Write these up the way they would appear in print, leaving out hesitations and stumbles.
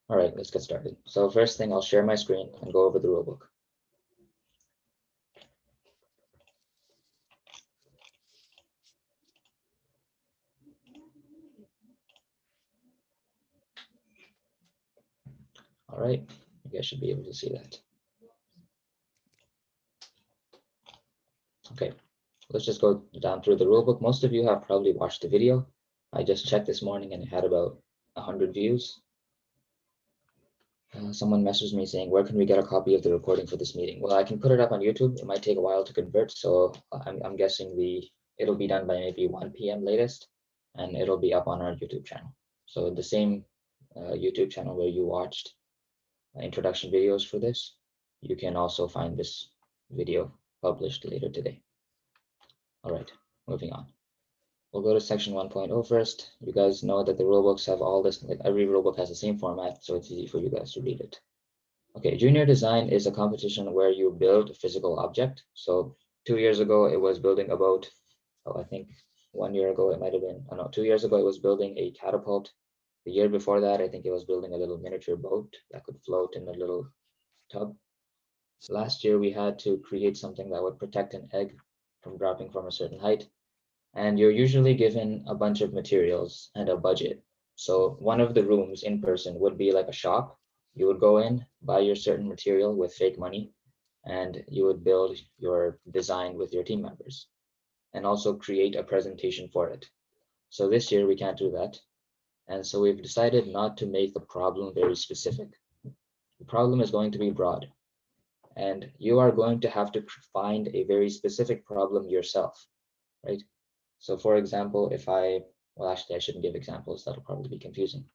All right, let's get started. So first thing, I'll share my screen and go over the rulebook. All right, you guys should be able to see that. Okay, let's just go down through the rulebook. Most of you have probably watched the video. I just checked this morning and it had about 100 views. Someone messaged me saying, where can we get a copy of the recording for this meeting? Well, I can put it up on YouTube. It might take a while to convert, so I'm guessing it'll be done by maybe 1 p.m. latest, and it'll be up on our YouTube channel. So the same YouTube channel where you watched introduction videos for this, you can also find this video published later today. All right, moving on. We'll go to section 1.0 first. You guys know that the rulebooks have all this, like every rulebook has the same format, so it's easy for you guys to read it. Okay, junior design is a competition where you build a physical object. So 2 years ago, it was building a boat. Oh, I think 1 year ago, it might have been, oh no, 2 years ago, it was building a catapult. The year before that, I think it was building a little miniature boat that could float in a little tub. Last year, we had to create something that would protect an egg from dropping from a certain height. And you're usually given a bunch of materials and a budget. So one of the rooms in person would be like a shop. You would go in, buy your certain material with fake money, and you would build your design with your team members and also create a presentation for it. So this year we can't do that. And so we've decided not to make the problem very specific. The problem is going to be broad, and you are going to have to find a very specific problem yourself, right? So for example, well, actually I shouldn't give examples, that'll probably be confusing.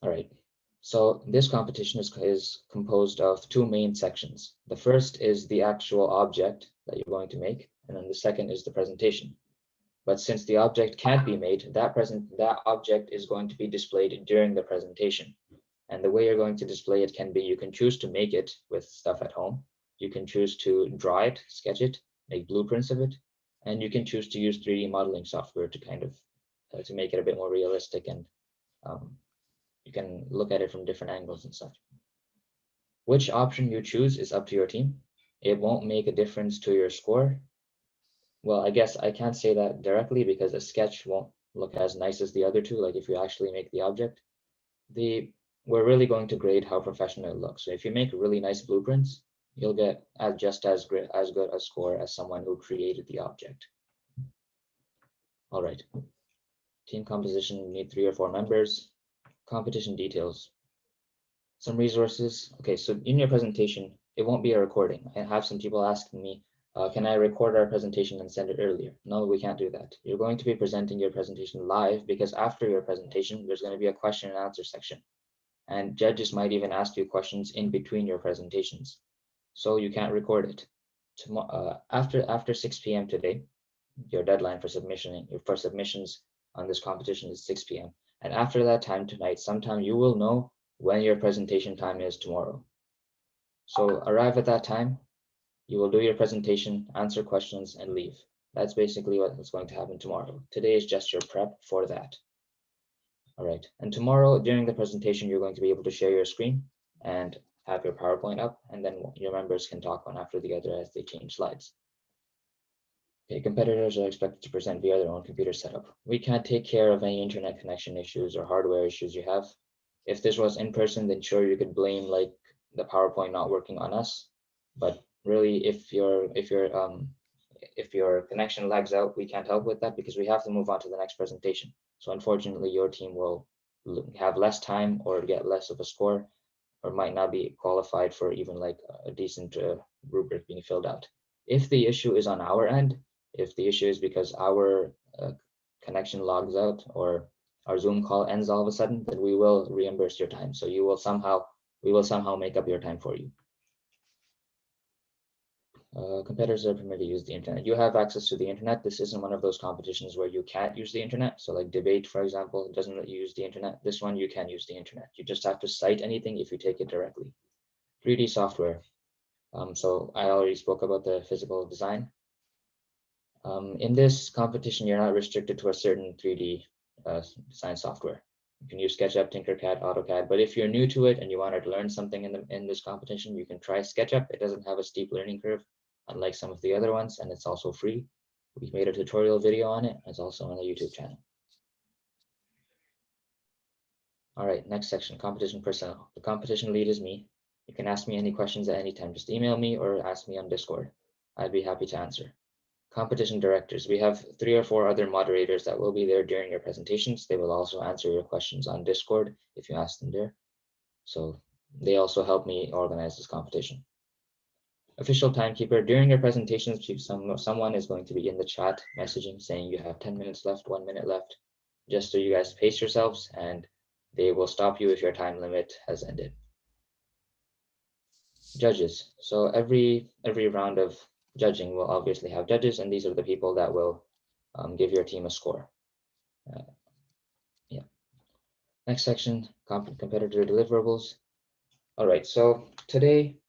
All right, so this competition is composed of two main sections. The first is the actual object that you're going to make, and then the second is the presentation. But since the object can't be made, that object is going to be displayed during the presentation. And the way you're going to display it can be, you can choose to make it with stuff at home. You can choose to draw it, sketch it, make blueprints of it, and you can choose to use 3D modeling software to kind of to make it a bit more realistic, and you can look at it from different angles and such. Which option you choose is up to your team. It won't make a difference to your score. Well, I guess I can't say that directly because a sketch won't look as nice as the other two, like if you actually make the object. We're really going to grade how professional it looks. So if you make really nice blueprints, you'll get just as good a score as someone who created the object. All right. Team composition, you need 3 or 4 members. Competition details. Some resources. Okay, so in your presentation, it won't be a recording. I have some people asking me, can I record our presentation and send it earlier? No, we can't do that. You're going to be presenting your presentation live because after your presentation, there's going to be a question and answer section. And judges might even ask you questions in between your presentations. So you can't record it. After 6 p.m. today, your deadline for submissions on this competition is 6 p.m. And after that time tonight, sometime you will know when your presentation time is tomorrow. So arrive at that time, you will do your presentation, answer questions, and leave. That's basically what's going to happen tomorrow. Today is just your prep for that. All right, and tomorrow during the presentation, you're going to be able to share your screen and have your PowerPoint up, and then your members can talk one after the other as they change slides. Okay, competitors are expected to present via their own computer setup. We can't take care of any internet connection issues or hardware issues you have. If this was in person, then sure, you could blame like the PowerPoint not working on us. But really, if your connection lags out, we can't help with that because we have to move on to the next presentation. So unfortunately, your team will have less time or get less of a score, or might not be qualified for even like a decent rubric being filled out. If the issue is on our end, if the issue is because our connection logs out or our Zoom call ends all of a sudden, then we will reimburse your time. So we will somehow make up your time for you. Competitors are permitted to use the internet. You have access to the internet. This isn't one of those competitions where you can't use the internet. So like debate, for example, doesn't let you use the internet. This one, you can use the internet. You just have to cite anything if you take it directly. 3D software. So I already spoke about the physical design. In this competition, you're not restricted to a certain 3D design software. You can use SketchUp, Tinkercad, AutoCAD, but if you're new to it and you want to learn something in this competition, you can try SketchUp. It doesn't have a steep learning curve, unlike some of the other ones, and it's also free. We've made a tutorial video on it. It's also on the YouTube channel. All right, next section, competition personnel. The competition lead is me. You can ask me any questions at any time. Just email me or ask me on Discord. I'd be happy to answer. Competition directors. We have 3 or 4 other moderators that will be there during your presentations. They will also answer your questions on Discord if you ask them there. So they also help me organize this competition. Official timekeeper. During your presentations, someone is going to be in the chat messaging saying you have 10 minutes left, 1 minute left, just so you guys pace yourselves, and they will stop you if your time limit has ended. Judges. So every round of judging will obviously have judges, and these are the people that will give your team a score. Yeah. Next section, competitor deliverables. All right, so today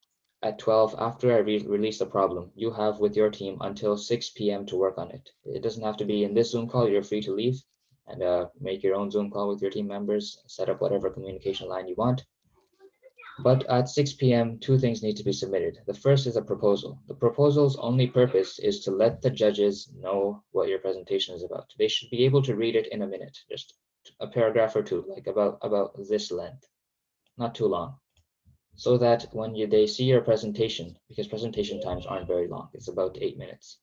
at 12, after I release the problem, you have with your team until 6 p.m. to work on it. It doesn't have to be in this Zoom call. You're free to leave and make your own Zoom call with your team members, set up whatever communication line you want. But at 6 p.m., 2 things need to be submitted. The first is a proposal. The proposal's only purpose is to let the judges know what your presentation is about. They should be able to read it in a minute, just a paragraph or 2, like about this length, not too long, so that when they see your presentation, because presentation times aren't very long, it's about 8 minutes.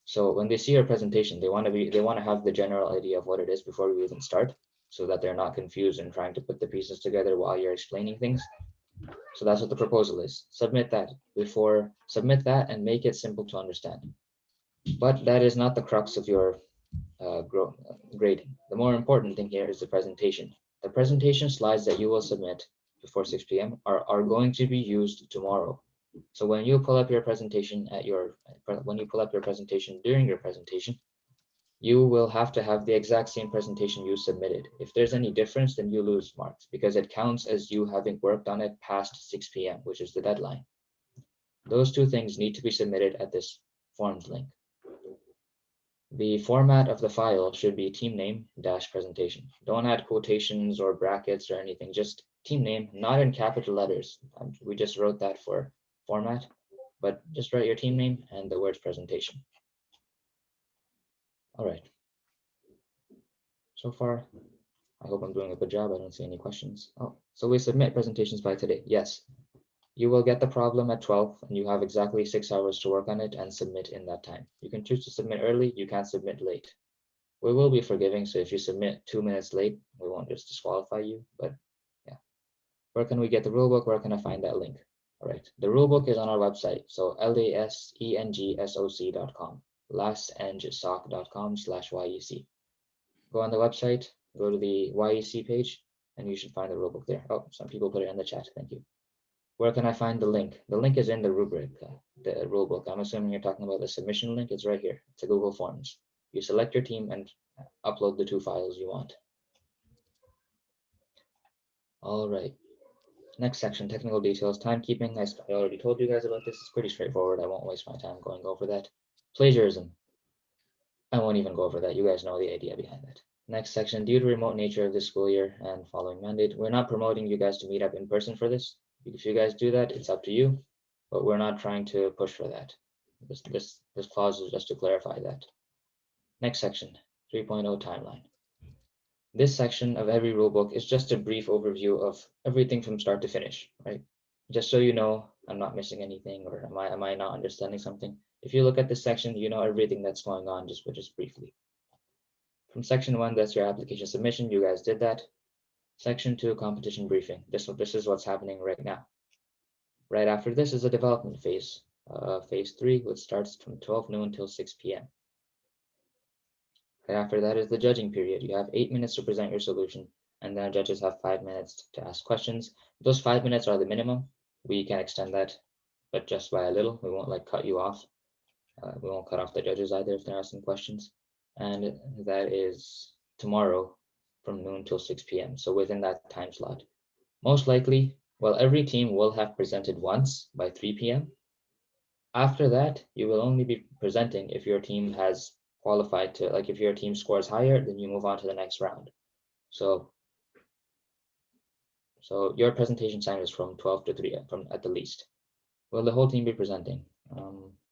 So when they see your presentation, they want to have the general idea of what it is before we even start, so that they're not confused and trying to put the pieces together while you're explaining things. So that's what the proposal is. Submit that and make it simple to understand. But that is not the crux of your grading. The more important thing here is the presentation. The presentation slides that you will submit before 6 p.m. are going to be used tomorrow. So when you pull up your presentation during your presentation, you will have to have the exact same presentation you submitted. If there's any difference, then you lose marks because it counts as you having worked on it past 6 p.m., which is the deadline. Those 2 things need to be submitted at this forms link. The format of the file should be team name - presentation. Don't add quotations or brackets or anything, just team name, not in capital letters. We just wrote that for format, but just write your team name and the words presentation. All right. So far, I hope I'm doing a good job. I don't see any questions. Oh, so we submit presentations by today. Yes, you will get the problem at 12 and you have exactly 6 hours to work on it and submit in that time. You can choose to submit early. You can't submit late. We will be forgiving. So if you submit 2 minutes late, we won't just disqualify you, but yeah. Where can we get the rulebook? Where can I find that link? All right. The rulebook is on our website. So lasengsoc.com, lasengsoc.com/YEC. Go on the website, go to the YEC page, and you should find the rulebook there. Oh, some people put it in the chat. Thank you. Where can I find the link? The link is in the rubric, the rulebook. I'm assuming you're talking about the submission link. It's right here. It's a Google Forms. You select your team and upload the 2 files you want. All right. Next section, technical details, timekeeping. I already told you guys about this. It's pretty straightforward. I won't waste my time going over that. Plagiarism. I won't even go over that. You guys know the idea behind it. Next section, due to remote nature of this school year and following mandate, we're not promoting you guys to meet up in person for this. If you guys do that, it's up to you, but we're not trying to push for that. This clause is just to clarify that. Next section, 3.0 timeline. This section of every rulebook is just a brief overview of everything from start to finish, right? Just so you know, I'm not missing anything, or am I not understanding something? If you look at this section, you know everything that's going on just briefly. From section 1, that's your application submission. You guys did that. Section 2, competition briefing. This is what's happening right now. Right after this is a development phase. Phase 3, which starts from 12 noon till 6 p.m. Right after that is the judging period. You have 8 minutes to present your solution, and then judges have 5 minutes to ask questions. Those 5 minutes are the minimum. We can extend that, but just by a little. We won't cut you off. We won't cut off the judges either if they're asking questions. And that is tomorrow from noon till 6 p.m. So within that time slot. Most likely, well, every team will have presented once by 3 p.m. After that, you will only be presenting if your team has qualified to, if your team scores higher, then you move on to the next round. So So your presentation time is from 12 to 3, from at the least. Will the whole team be presenting?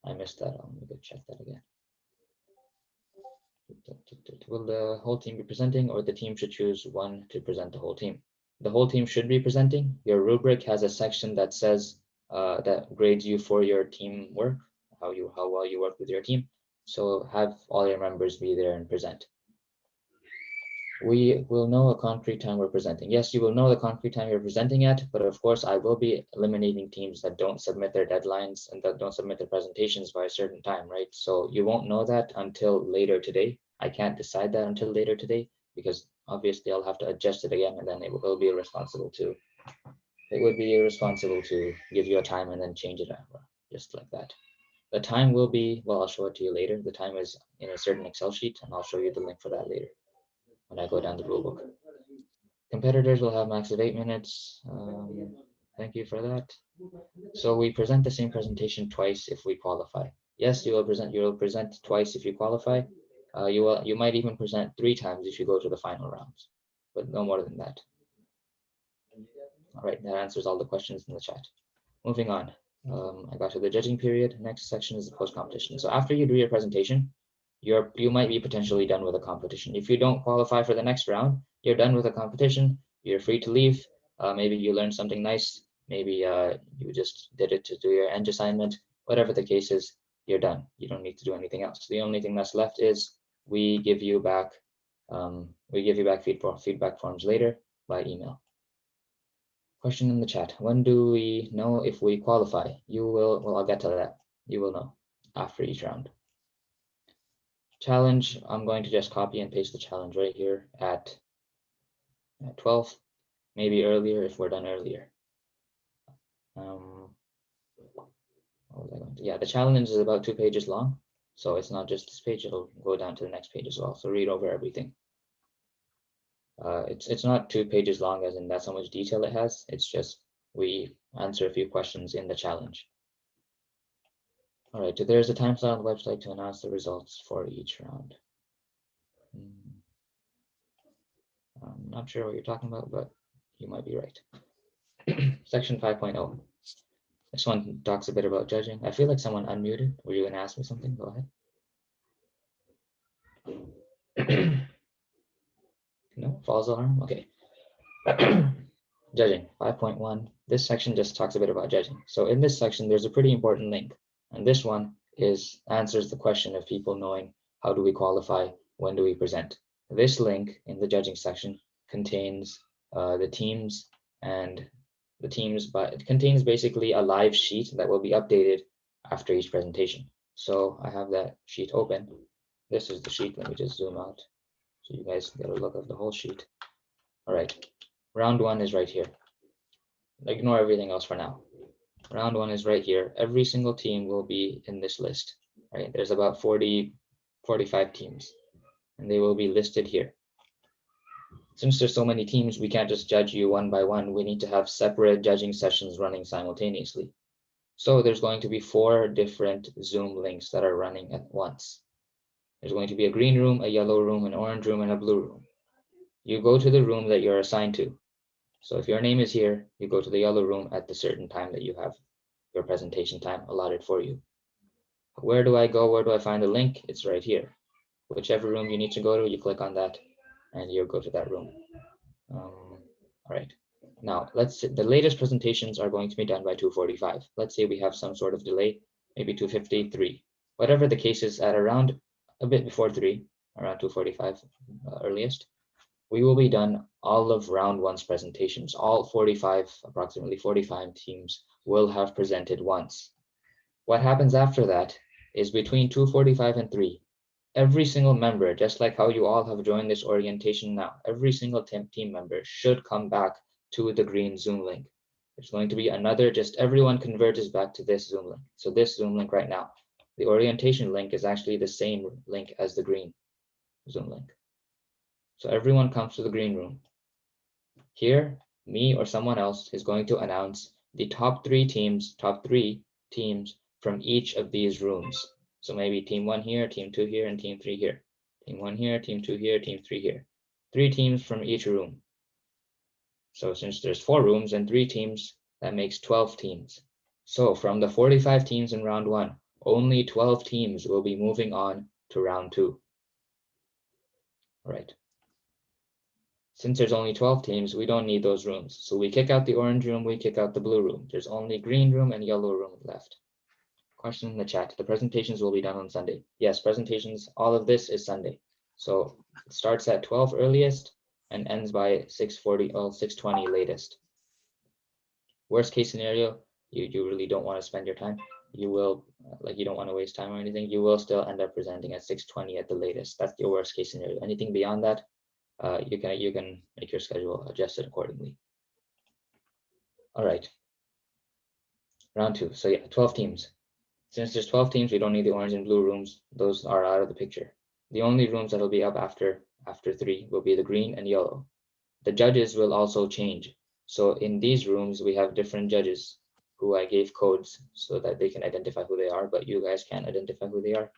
I missed that. Let me go check that again. Will the whole team be presenting, or the team should choose one to present the whole team? The whole team should be presenting. Your rubric has a section that says that grades you for your team work, how well you work with your team. So have all your members be there and present. We will know a concrete time we're presenting. Yes, you will know the concrete time you're presenting at, but of course I will be eliminating teams that don't submit their deadlines and that don't submit their presentations by a certain time, right? So you won't know that until later today. I can't decide that until later today because obviously I'll have to adjust it again, and then it would be irresponsible to give you a time and then change it just like that. The time will be, well, I'll show it to you later. The time is in a certain Excel sheet, and I'll show you the link for that later when I go down the rulebook. Competitors will have max of 8 minutes. Thank you for that. So we present the same presentation twice if we qualify. Yes, you will present twice if you qualify. You might even present 3 times if you go to the final rounds, but no more than that. All right, that answers all the questions in the chat. Moving on. I got to the judging period. Next section is the post-competition. So after you do your presentation, you might be potentially done with a competition. If you don't qualify for the next round, you're done with a competition. You're free to leave. Maybe you learned something nice. Maybe you just did it to do your end assignment. Whatever the case is, you're done. You don't need to do anything else. The only thing that's left is we give you back feedback forms later by email. Question in the chat. When do we know if we qualify? Well, I'll get to that. You will know after each round. Challenge, I'm going to just copy and paste the challenge right here at 12, maybe earlier if we're done earlier. Yeah, the challenge is about 2 pages long. So it's not just this page, it'll go down to the next page as well. So read over everything. It's not 2 pages long as in that's how much detail it has. It's just we answer a few questions in the challenge. All right, so there's a time slot on the website to announce the results for each round. I'm not sure what you're talking about, but you might be right. Section 5.0. This one talks a bit about judging. I feel like someone unmuted. Were you going to ask me something? Go ahead. No, false alarm? Okay. Judging, 5.1. This section just talks a bit about judging. So in this section, there's a pretty important link. And this one answers the question of people knowing how do we qualify, when do we present. This link in the judging section contains the teams, but it contains basically a live sheet that will be updated after each presentation. So I have that sheet open. This is the sheet. Let me just zoom out so you guys get a look of the whole sheet. All right, round 1 is right here. Ignore everything else for now. Round 1 is right here. Every single team will be in this list, right? There's about 45 teams, and they will be listed here. Since there's so many teams, we can't just judge you one by one. We need to have separate judging sessions running simultaneously. So there's going to be 4 different Zoom links that are running at once. There's going to be a green room, a yellow room, an orange room, and a blue room. You go to the room that you're assigned to. So if your name is here, you go to the yellow room at the certain time that you have your presentation time allotted for you. Where do I go? Where do I find the link? It's right here. Whichever room you need to go to, you click on that and you'll go to that room. All right. Now, the latest presentations are going to be done by 2:45. Let's say we have some sort of delay, maybe 2:53. Whatever the case is, at around a bit before 3, around 2:45 earliest, we will be done all of round 1's presentations. All approximately 45 teams will have presented once. What happens after that is between 2:45 and 3, every single member, just like how you all have joined this orientation now, every single team member should come back to the green Zoom link. There's going to be another, just everyone converges back to this Zoom link. So this Zoom link right now, the orientation link is actually the same link as the green Zoom link. So everyone comes to the green room. Here, me or someone else is going to announce the top 3 teams from each of these rooms. So maybe team 1 here, team 2 here, and team 3 here. Team 1 here, team 2 here, team 3 here. 3 teams from each room. So since there's 4 rooms and 3 teams, that makes 12 teams. So from the 45 teams in round 1, only 12 teams will be moving on to round 2. All right. Since there's only 12 teams, we don't need those rooms. So we kick out the orange room, we kick out the blue room. There's only green room and yellow room left. Question in the chat. The presentations will be done on Sunday. Yes, presentations, all of this is Sunday. So it starts at 12 earliest and ends by 6:40, well, 6:20 latest. Worst case scenario, you really don't want to spend your time. You will, you don't want to waste time or anything. You will still end up presenting at 6:20 at the latest. That's your worst case scenario. Anything beyond that, you can make your schedule adjusted accordingly. All right. Round 2. So yeah, 12 teams. Since there's 12 teams, we don't need the orange and blue rooms. Those are out of the picture. The only rooms that'll be up after 3 will be the green and yellow. The judges will also change. So in these rooms, we have different judges who I gave codes so that they can identify who they are, but you guys can't identify who they are.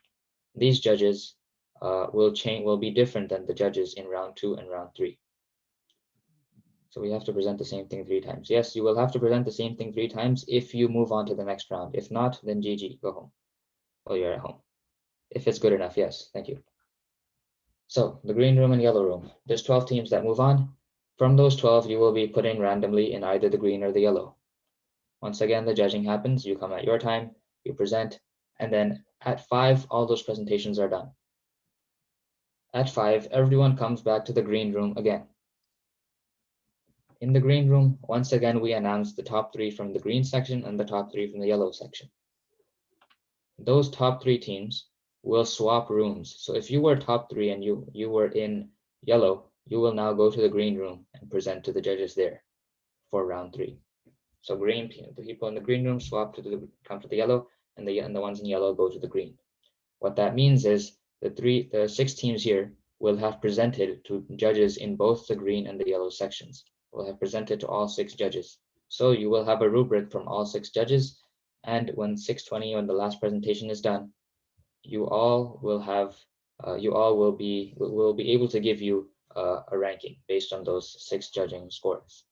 These judges will be different than the judges in round 2 and round 3. So we have to present the same thing 3 times. Yes, you will have to present the same thing 3 times if you move on to the next round. If not, then GG, go home. Well, you're at home. If it's good enough, yes, thank you. So the green room and yellow room, there's 12 teams that move on. From those 12, you will be put in randomly in either the green or the yellow. Once again, the judging happens. You come at your time, you present, and then at 5, all those presentations are done. At 5, everyone comes back to the green room again. In the green room, once again, we announce the top 3 from the green section and the top 3 from the yellow section. Those top 3 teams will swap rooms. So if you were top 3 and you were in yellow, you will now go to the green room and present to the judges there for round 3. So the people in the green room swap come to the yellow, and the ones in yellow go to the green. What that means is the 6 teams here will have presented to judges in both the green and the yellow sections. Will have presented to all 6 judges. So you will have a rubric from all 6 judges, and when 6:20, when the last presentation is done, you all will be able to give you a ranking based on those 6 judging scores.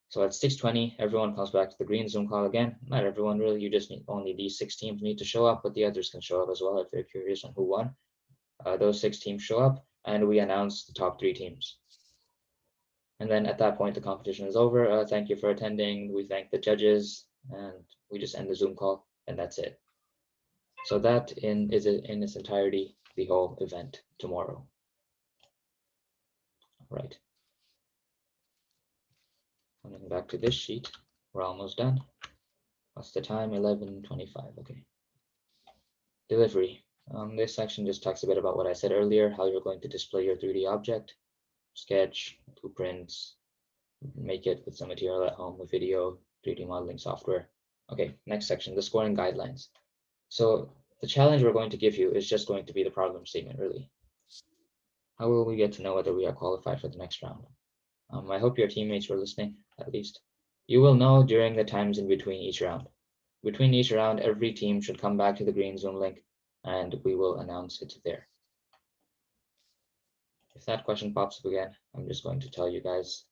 So at 6:20, everyone comes back to the green Zoom call again. Not everyone really, you just need only these 6 teams need to show up, but the others can show up as well if they're curious on who won. Those 6 teams show up and we announce the top 3 teams. And then at that point, the competition is over. Thank you for attending. We thank the judges and we just end the Zoom call and that's it. So that is in its entirety the whole event tomorrow. Right. Coming back to this sheet, we're almost done. What's the time? 11:25. Okay. Delivery. This section just talks a bit about what I said earlier, how you're going to display your 3D object, sketch, blueprints, make it with some material at home with video, 3D modeling software. Okay, next section, the scoring guidelines. So the challenge we're going to give you is just going to be the problem statement, really. How will we get to know whether we are qualified for the next round? I hope your teammates were listening, at least. You will know during the times in between each round. Between each round, every team should come back to the green Zoom link and we will announce it there. If that question pops up again, I'm just going to tell you guys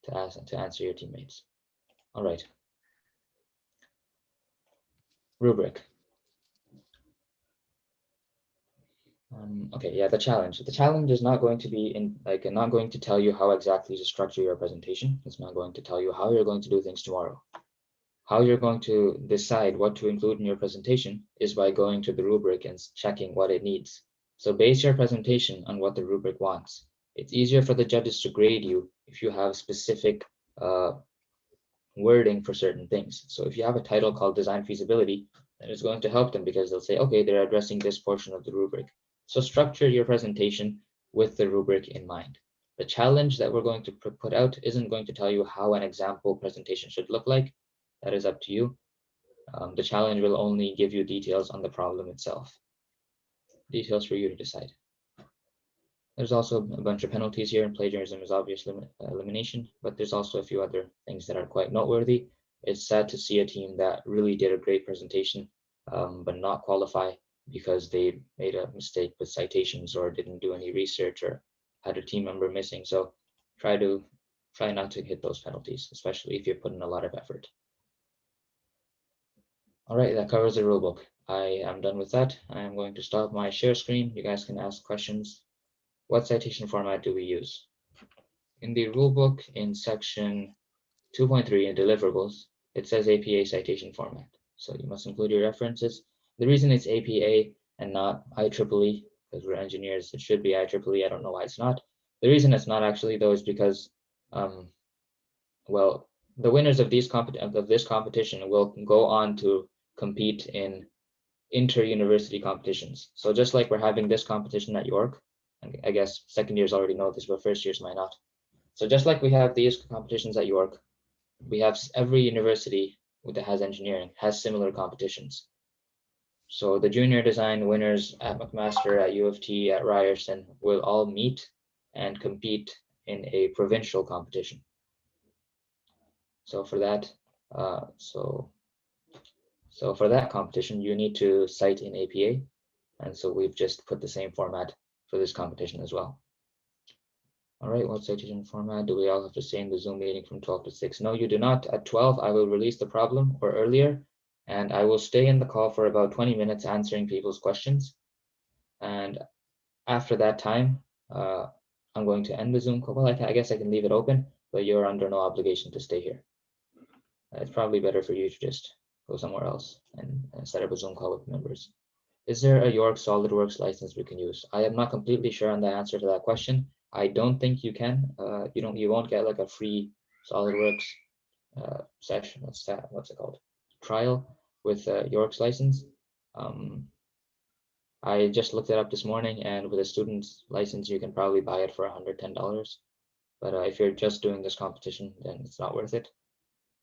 to answer your teammates. All right. Rubric. Okay, yeah, the challenge. The challenge is not going to be not going to tell you how exactly to structure your presentation. It's not going to tell you how you're going to do things tomorrow. How you're going to decide what to include in your presentation is by going to the rubric and checking what it needs. So base your presentation on what the rubric wants. It's easier for the judges to grade you if you have specific wording for certain things. So if you have a title called design feasibility, then it's going to help them because they'll say, okay, they're addressing this portion of the rubric. So structure your presentation with the rubric in mind. The challenge that we're going to put out isn't going to tell you how an example presentation should look like. That is up to you. The challenge will only give you details on the problem itself. Details for you to decide. There's also a bunch of penalties here, and plagiarism is obvious elimination, but there's also a few other things that are quite noteworthy. It's sad to see a team that really did a great presentation, but not qualify because they made a mistake with citations or didn't do any research or had a team member missing. So try to try not to hit those penalties, especially if you put in a lot of effort. All right, that covers the rulebook. I am done with that. I am going to stop my share screen. You guys can ask questions. What citation format do we use? In the rulebook in section 2.3 in deliverables, it says APA citation format. So you must include your references. The reason it's APA and not IEEE, because we're engineers, it should be IEEE. I don't know why it's not. The reason it's not actually though is because, well, the winners of this competition will go on to compete in inter-university competitions. So just like we're having this competition at York, I guess second years already know this, but first years might not. So just like we have these competitions at York, we have every university that has engineering has similar competitions. So the junior design winners at McMaster, at U of T, at Ryerson will all meet and compete in a provincial competition. So for that, so for that competition, you need to cite in APA. And so we've just put the same format for this competition as well. All right, what citation format do we all have to stay in the Zoom meeting from 12 to 6? No, you do not. At 12, I will release the problem or earlier, and I will stay in the call for about 20 minutes answering people's questions. And after that time, I'm going to end the Zoom call. Well, I guess I can leave it open, but you're under no obligation to stay here. It's probably better for you to just go somewhere else and set up a Zoom call with members. Is there a York SolidWorks license we can use? I am not completely sure on the answer to that question. I don't think you can. You won't get like a free SolidWorks session. What's it called? Trial with York's license. I just looked it up this morning, and with a student's license, you can probably buy it for $110. But if you're just doing this competition, then it's not worth it.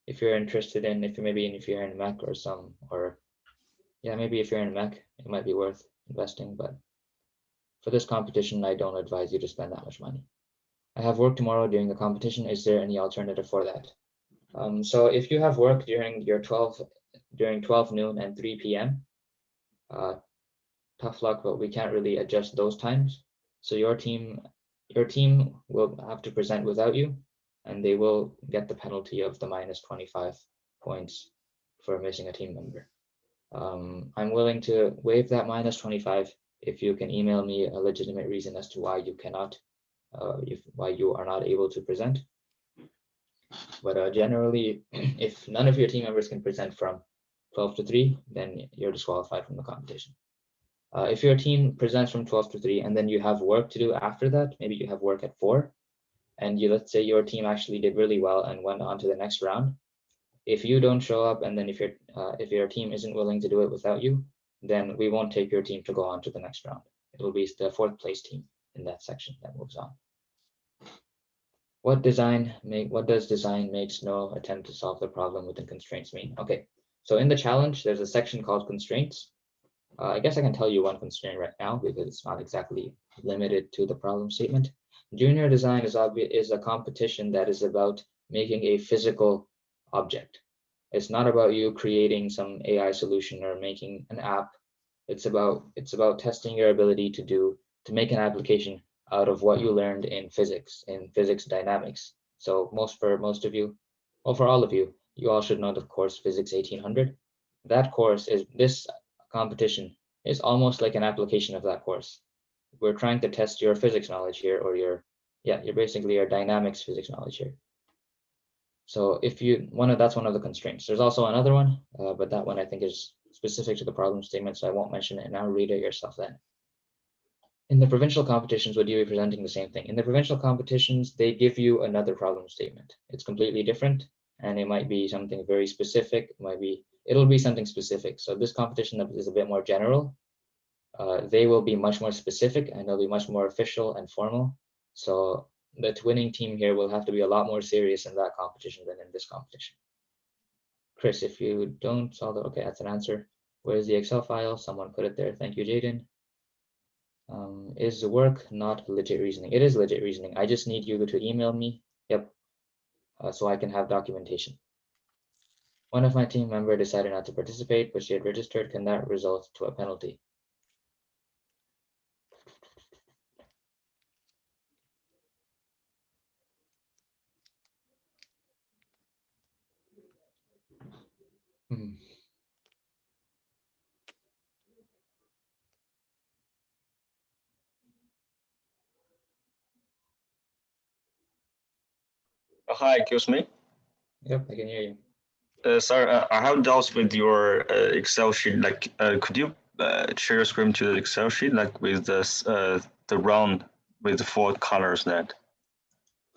If you're interested in, if you're in MEC maybe if you're in MEC, it might be worth investing, but for this competition, I don't advise you to spend that much money. I have work tomorrow during the competition. Is there any alternative for that? So if you have work during 12 noon and 3 p.m., tough luck, but we can't really adjust those times. So your team will have to present without you, and they will get the penalty of the minus 25 points for missing a team member. I'm willing to waive that minus 25 if you can email me a legitimate reason as to why you cannot, why you are not able to present. But generally, if none of your team members can present from 12 to 3, then you're disqualified from the competition. If your team presents from 12 to 3 and then you have work to do after that, maybe you have work at 4, and let's say your team actually did really well and went on to the next round. If you don't show up, and then if your team isn't willing to do it without you, then we won't take your team to go on to the next round. It will be the 4th place team in that section that moves on. What does design makes no attempt to solve the problem within constraints mean? Okay, so in the challenge, there's a section called constraints. I guess I can tell you one constraint right now because it's not exactly limited to the problem statement. Junior design is a competition that is about making a physical object. It's not about you creating some AI solution or making an app. It's about testing your ability to make an application out of what you learned in physics dynamics. So for most of you, well, for all of you, you all should know the course Physics 1800. That course is this competition is almost like an application of that course. We're trying to test your physics knowledge here, or your basically your dynamics physics knowledge here. So that's one of the constraints. There's also another one, but that one I think is specific to the problem statement, so I won't mention it now. Read it yourself then. In the provincial competitions, would you be presenting the same thing? In the provincial competitions, they give you another problem statement. It's completely different, and it might be something very specific. It'll be something specific. So this competition is a bit more general. They will be much more specific, and they'll be much more official and formal. So the winning team here will have to be a lot more serious in that competition than in this competition. Chris, if you don't solve it, okay, that's an answer. Where's the Excel file? Someone put it there. Thank you, Jaden. Is the work not legit reasoning? It is legit reasoning. I just need you to email me. Yep. So I can have documentation. One of my team member decided not to participate, but she had registered. Can that result to a penalty? Hmm. Hi, excuse me. Yep, I can hear you. Sorry, I have doubts with your Excel sheet. Like, could you share your screen to the Excel sheet, like with the round with the four colors that?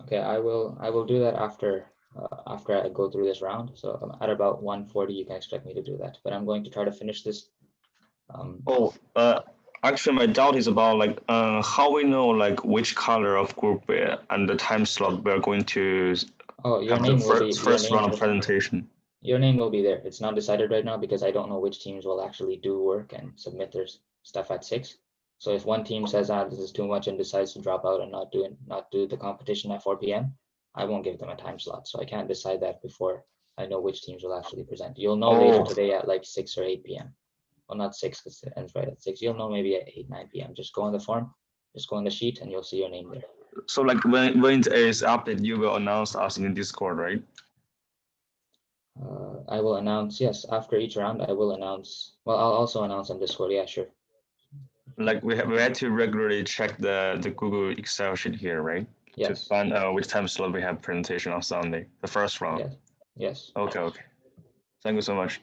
Okay, I will do that after I go through this round. So at about 1:40, you can expect me to do that. But I'm going to try to finish this. Oh, actually, my doubt is about like how we know like which color of group and the time slot we're going to Oh, your have the name will be first round of presentation. your name will be there. It's not decided right now because I don't know which teams will actually do work and submit their stuff at 6. So if one team says, this is too much and decides to drop out and not do the competition at 4 p.m., I won't give them a time slot. So I can't decide that before I know which teams will actually present. You'll know later Oh, today at like 6 or 8 p.m. Well, not 6 because it ends right at 6. You'll know maybe at 8, 9 p.m. Just go on the form, just go on the sheet, and you'll see your name there. so like when it is updated, you will announce us in Discord, right? I will announce, yes, after each round, I will announce. Well, I'll also announce on Discord. Yeah, sure. Like we had to regularly check the Google Excel sheet here, right? To Yes, find out which time slot we have presentation on Sunday, the first round. yes, yes. Okay, okay. Thank you so much.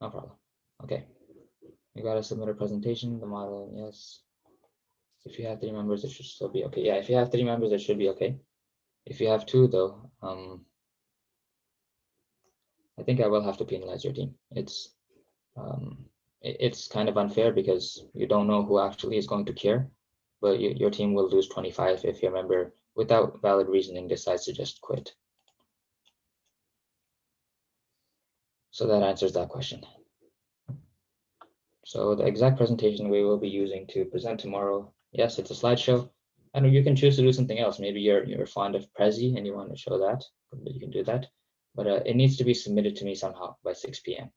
No problem. Okay. You gotta submit a presentation, the model, yes. If you have 3 members, it should still be okay. Yeah, if you have 3 members, it should be okay. If you have 2, though, I think I will have to penalize your team. It's kind of unfair because you don't know who actually is going to care, but your team will lose 25 if your member, without valid reasoning, decides to just quit. So that answers that question. So the exact presentation we will be using to present tomorrow, yes, it's a slideshow. I know you can choose to do something else. Maybe you're fond of Prezi and you want to show that, you can do that. But it needs to be submitted to me somehow by 6 p.m.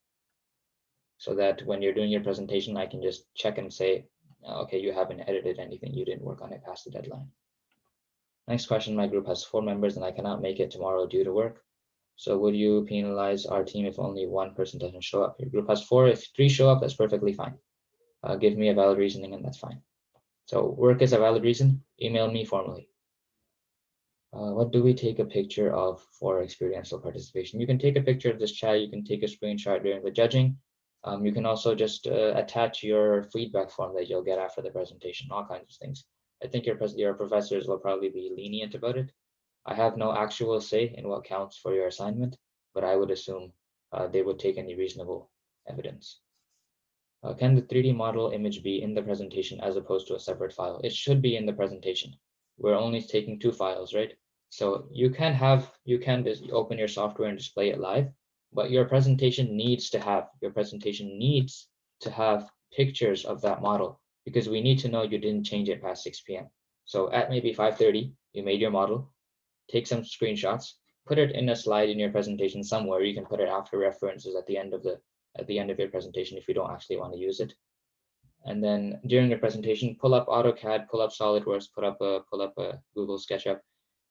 so that when you're doing your presentation, I can just check and say, okay, you haven't edited anything, you didn't work on it past the deadline. Next question, my group has 4 members and I cannot make it tomorrow due to work. So would you penalize our team if only 1 person doesn't show up? Your group has 4. If 3 show up, that's perfectly fine. Give me a valid reasoning and that's fine. So work is a valid reason, email me formally. What do we take a picture of for experiential participation? You can take a picture of this chat, you can take a screenshot during the judging. You can also just attach your feedback form that you'll get after the presentation, all kinds of things. I think your professors will probably be lenient about it. I have no actual say in what counts for your assignment, but I would assume they would take any reasonable evidence. Can the 3D model image be in the presentation as opposed to a separate file? It should be in the presentation. We're only taking 2 files, right? So you can just open your software and display it live, but your presentation needs to have pictures of that model because we need to know you didn't change it past 6 p.m. So at maybe 5:30, you made your model, take some screenshots, put it in a slide in your presentation somewhere. You can put it after references at the end of your presentation if you don't actually want to use it. And then during your presentation, pull up AutoCAD, pull up SolidWorks, pull up a Google SketchUp,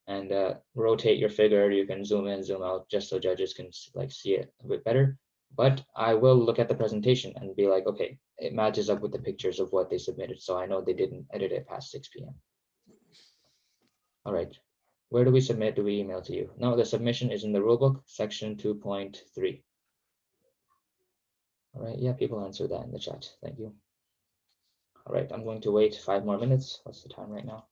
and rotate your figure. You can zoom in, zoom out, just so judges can like see it a bit better. But I will look at the presentation and be like, okay, it matches up with the pictures of what they submitted, so I know they didn't edit it past 6 p.m. All right. Where do we submit? Do we email to you? No, the submission is in the rulebook, section 2.3. All right, yeah, people answer that in the chat. Thank you. All right, I'm going to wait 5 more minutes. What's the time right now?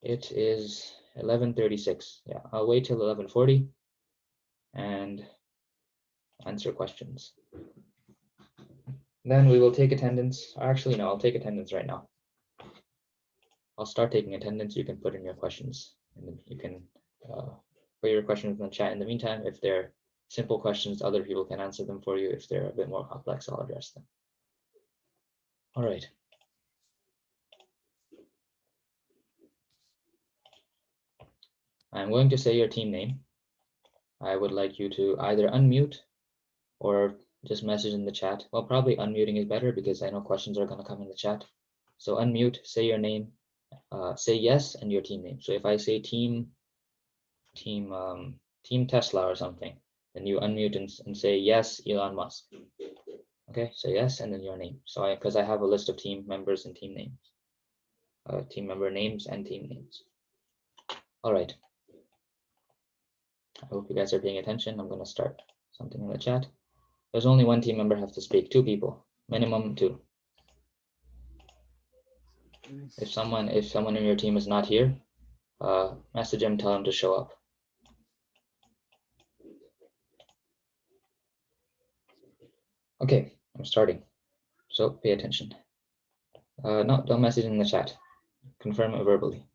It is 11:36. Yeah, I'll wait till 11:40 and answer questions. Then we will take attendance. Actually, no, I'll take attendance right now. I'll start taking attendance. You can put in your questions, and you can put your questions in the chat. In the meantime, if they're simple questions, other people can answer them for you. If they're a bit more complex, I'll address them. All right. I'm going to say your team name. I would like you to either unmute or just message in the chat. Well, probably unmuting is better because I know questions are going to come in the chat. So unmute, say your name, say yes and your team name. So if I say team Tesla or something, Then you unmute and say, yes, Elon Musk. Okay, so yes, and then your name. So because I have a list of team members and team names. Team member names and team names. All right. I hope you guys are paying attention. I'm going to start something in the chat. There's only one team member have to speak, 2 people, minimum 2. If someone in your team is not here, message him, tell him to show up. Okay, I'm starting. So pay attention. No, don't message in the chat. Confirm it verbally.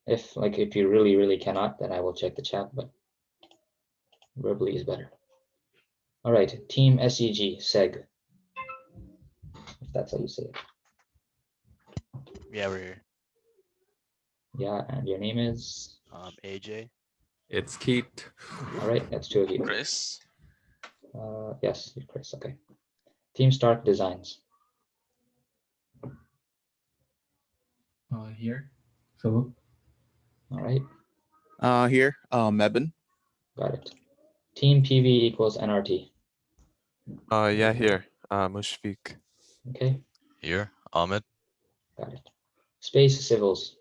If you really cannot, then I will check the chat, but verbally is better. All right, team SEG, SEG, if that's how you say it. Yeah, we're here. Yeah, and your name is? AJ. It's Keith. All right, that's 2 of you. Chris. Yes, Chris, okay. Team Stark Designs. Here, Philip. All right, Here, Mebin. got it. Team PV equals NRT. Yeah, here. Mushfiq. Okay, Here. Ahmed. got it. Space Civils.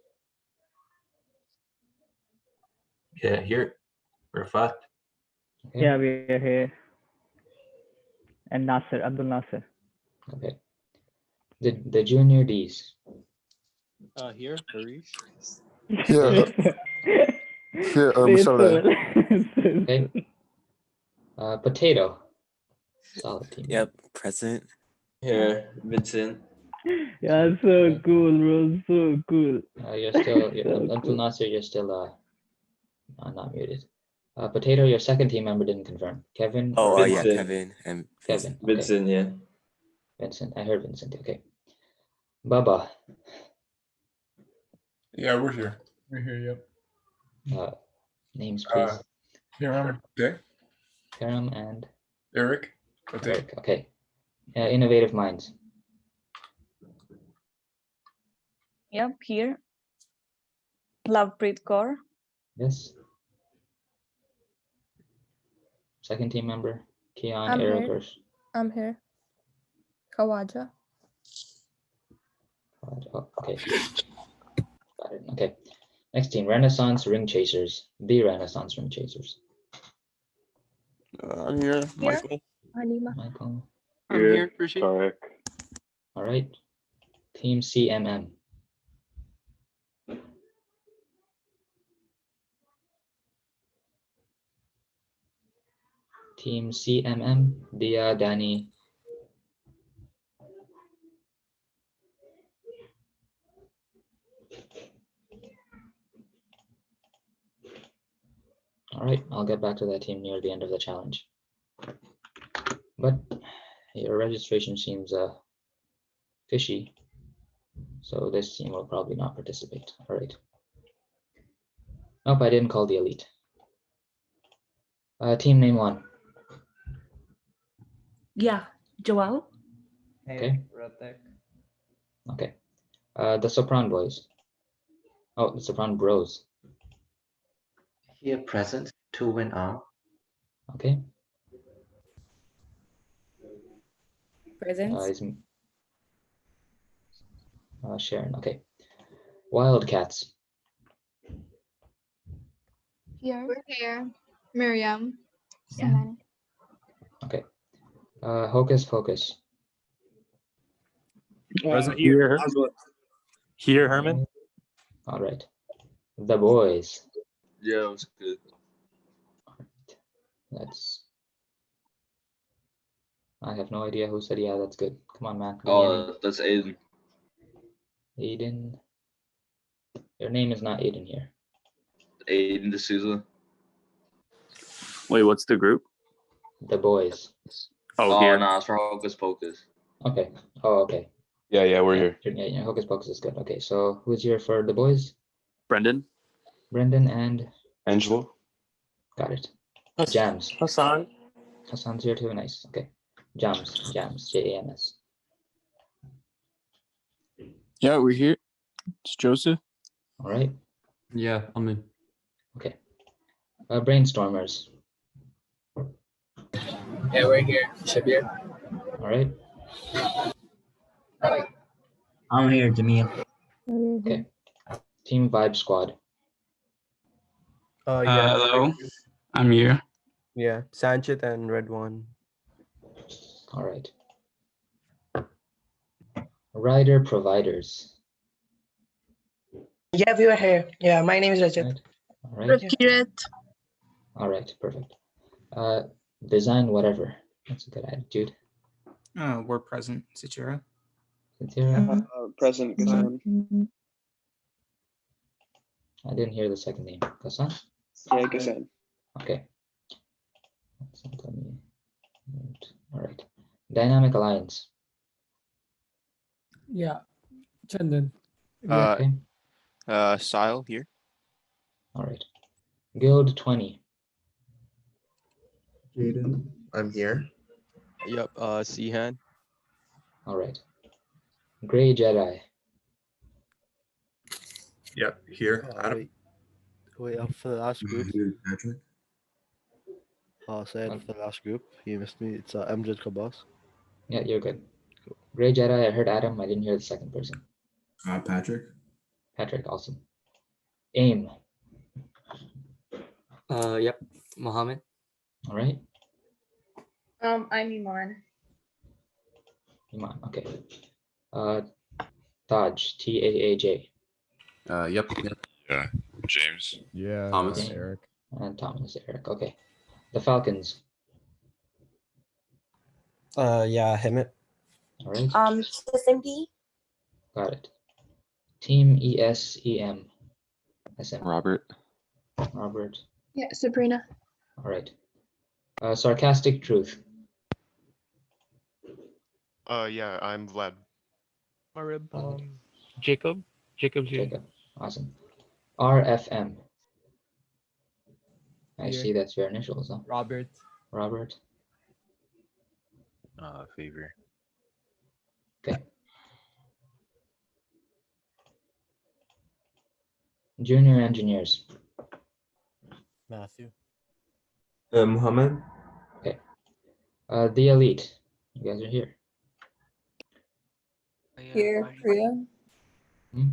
Yeah, here. Rafat. Okay. Yeah, we are here. And Nasser, Abdul Nasser. Okay. The Junior Ds. Here, Harish. Here, here, Musale. Okay. Potato. Solid team. Yep, present. Here, Vincent. Yeah, so cool, bro. So cool. You're still, until Nasser, you're still not muted. Potato, your second team member didn't confirm. Kevin? Oh, or yeah, Vincent. Kevin and Kevin. Okay. Vincent, yeah. Vincent. I heard Vincent. Okay. Baba. Yeah, we're here. We're here, yep. Names, please. Hiram, okay. Karam and Eric, okay. Eric. Okay. Innovative Minds. Yep, here. Lovepreet Kaur. Yes. Second team member, Keon, I'm Eric, here. or I'm here. Khawaja. oh, okay. Got it. Okay. Next team, Renaissance Ring Chasers. The Renaissance Ring Chasers. I'm here, Michael. Anima. Michael. I'm here, Rishi. All right. Team CMM. Team CMM, Dia, Danny. All right, I'll get back to that team near the end of the challenge. But your registration seems fishy, so this team will probably not participate. All right. Nope, I didn't call the elite. Team name 1. Yeah, Joel. Okay. Okay. The Sopran Boys. Oh, the Sopran Bros. Here present, 2 win arm. Okay. Present. Sharon. Okay. Wildcats. Here. We're here. Miriam. Yeah. Okay. Hocus Pocus. Present here. Here, Herman. All right. The Boys. Yeah, it was good. I have no idea who said, yeah, that's good. Come on, man. Give me a name. That's Aiden. Aiden. Your name is not Aiden here. Aiden D'Souza. Wait, what's the group? The Boys. Oh, here. No, it's for Hocus Pocus. Okay. Oh, okay. Yeah, we're here. Yeah, Hocus Pocus is good. Okay, so who's here for The Boys? Brendan. Brendan and Angelo. got it. Jams. Hassan. Hassan's here too. Nice. Okay. Jams. Jams. Yeah, we're here. It's Joseph. All right. Yeah, I'm in. Okay. Brainstormers. Yeah, we're here. Shabir. All right. I'm here, Jamil. Okay. Team Vibe Squad. Yeah. Hello. I'm here. Yeah, Sanchit and Red One. All right. Rider Providers. Yeah, we were here. Yeah, my name is Rajat. Right. All right. All right. Perfect. Design whatever. That's a good attitude. We're present, Sichira. Satira. Present, Gassan. I didn't hear the second name. Kassan? Yeah, Gassan. Okay. All right. Dynamic Alliance. Yeah, Chandan. Okay. Sile here. All right. Guild 20. Jaden, I'm here. Yep. Sihan. All right. Gray Jedi. Yep, here. Adam. Wait, for the last group. Here, Patrick. Sorry, for the last group. You missed me. It's Amjad Kabas. Yeah, you're good. Gray Jedi, I heard Adam. I didn't hear the second person. Patrick. Patrick, awesome. AIM. Yep, Mohammed. All right. I'm Iman. Iman, okay. Taj, Taaj. Yep. Yeah. James. Yeah. Thomas. Eric. And Thomas, Eric. Okay. The Falcons. Yeah, Hemant. All right. Cindy. Got it. Team ESEM. SM. Robert. Robert. Yeah, Sabrina. All right. Sarcastic Truth. Yeah, I'm Vlad. Jacob. Jacob's here. Jacob. Awesome. RFM. I Here. see that's your initials, huh? Robert. Robert. Favor. Okay. Junior engineers. Matthew. Muhammad. Okay. The elite. You guys are here. Here, Priya. Hmm?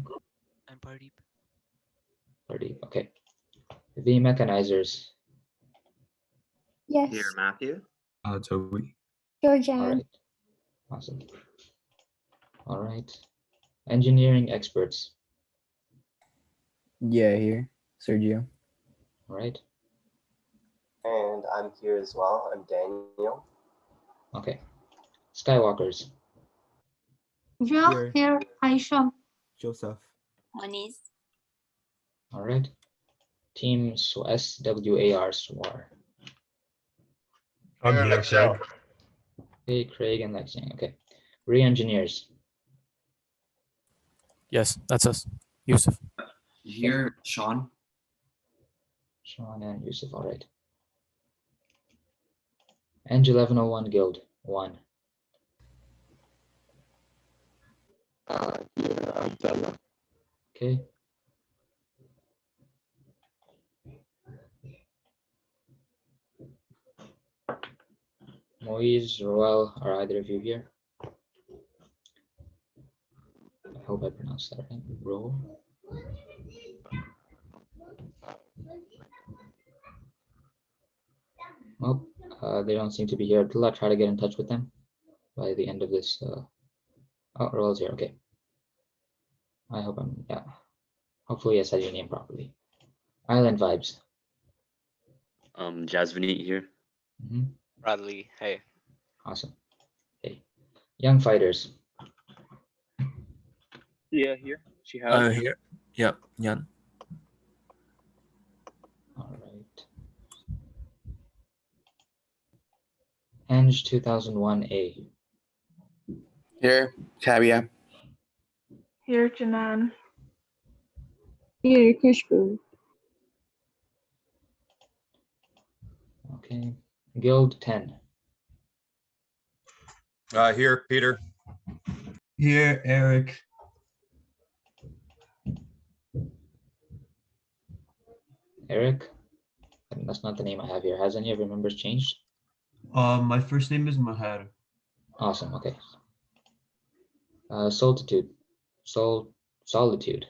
I'm Pardeep. Party. Okay. The mechanizers. Yes. Here, Matthew. Toby. Georgian. All right. Awesome. All right. Engineering experts. Yeah, here, Sergio. All right. And I'm here as well. I'm Daniel. Okay. Skywalkers. Here. Here, Aisha. Joseph. Moniz. All right. Team SWAR. SWAR. I'm here, Craig. Okay, Craig and Lexiang. Okay. Re-engineers. Yes, that's us. Yusuf. Here, Sean. Sean and Yusuf. All right. Eng 1101 Guild 1. Yeah, Abdallah. Okay. Moise, Roel, are either of you here? I hope I pronounced that right. Roel. Well, they don't seem to be here. I'll try to get in touch with them by the end of this. Oh, Roel's here. Okay. I hope yeah. Hopefully I said your name properly. Island Vibes. Jasmine here. Bradley. Hey. Awesome. Hey. Young Fighters. Yeah, here. She has. Here. Yep, Yan. All right. Eng 2001A. Here, Tabia. Here, Janan. Here, Kushbu. Okay. Guild 10. Here, Peter. Here, Eric. Eric. That's not the name I have here. Has any of your members changed? My first name is Maher. Awesome. Okay. Solitude. Solitude.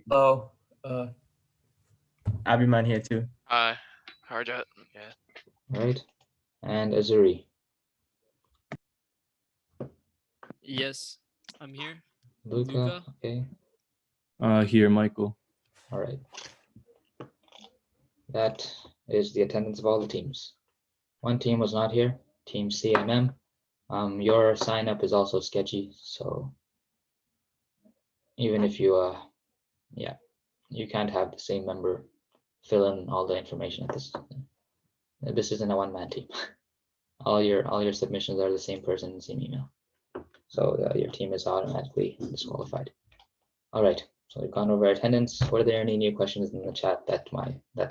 Oh, Abiman here too. Harjat. Yeah. All right. And Azuri. Yes, I'm here. Luca. Okay. Here, Michael. All right. That is the attendance of all the teams. One team was not here, Team CMM. Your sign up is also sketchy, so even if you, you can't have the same member fill in all the information at this. This isn't a one-man team. All your submissions are the same person, the same email. So your team is automatically disqualified. All right. So we've gone over attendance. Were there any new questions in the chat that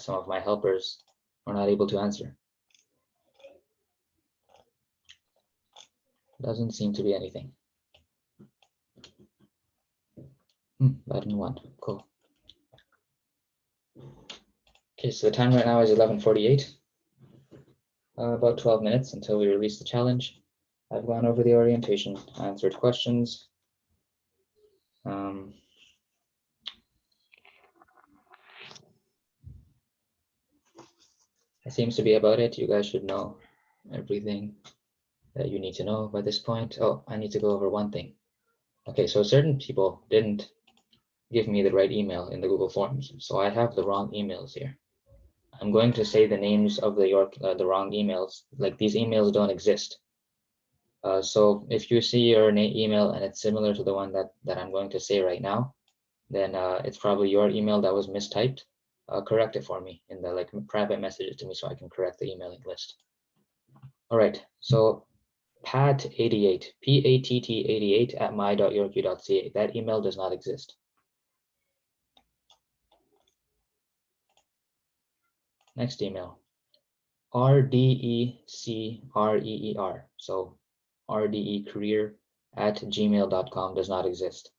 some of my helpers were not able to answer? Doesn't seem to be anything. Button 1. Cool. Okay, so the time right now is 11:48. About 12 minutes until we release the challenge. I've gone over the orientation, answered questions. That seems to be about it. You guys should know everything that you need to know by this point. Oh, I need to go over one thing. Okay, so certain people didn't give me the right email in the Google Forms, so I have the wrong emails here. I'm going to say the names of the wrong emails. Like, these emails don't exist. So if you see your email and it's similar to the one that I'm going to say right now, then it's probably your email that was mistyped. Correct it for me in the private messages to me so I can correct the emailing list. All right, so pat88, PATT88 at my.yorku.ca. That email does not exist. Next email, RDECREER. So rdecareer@gmail.com does not exist.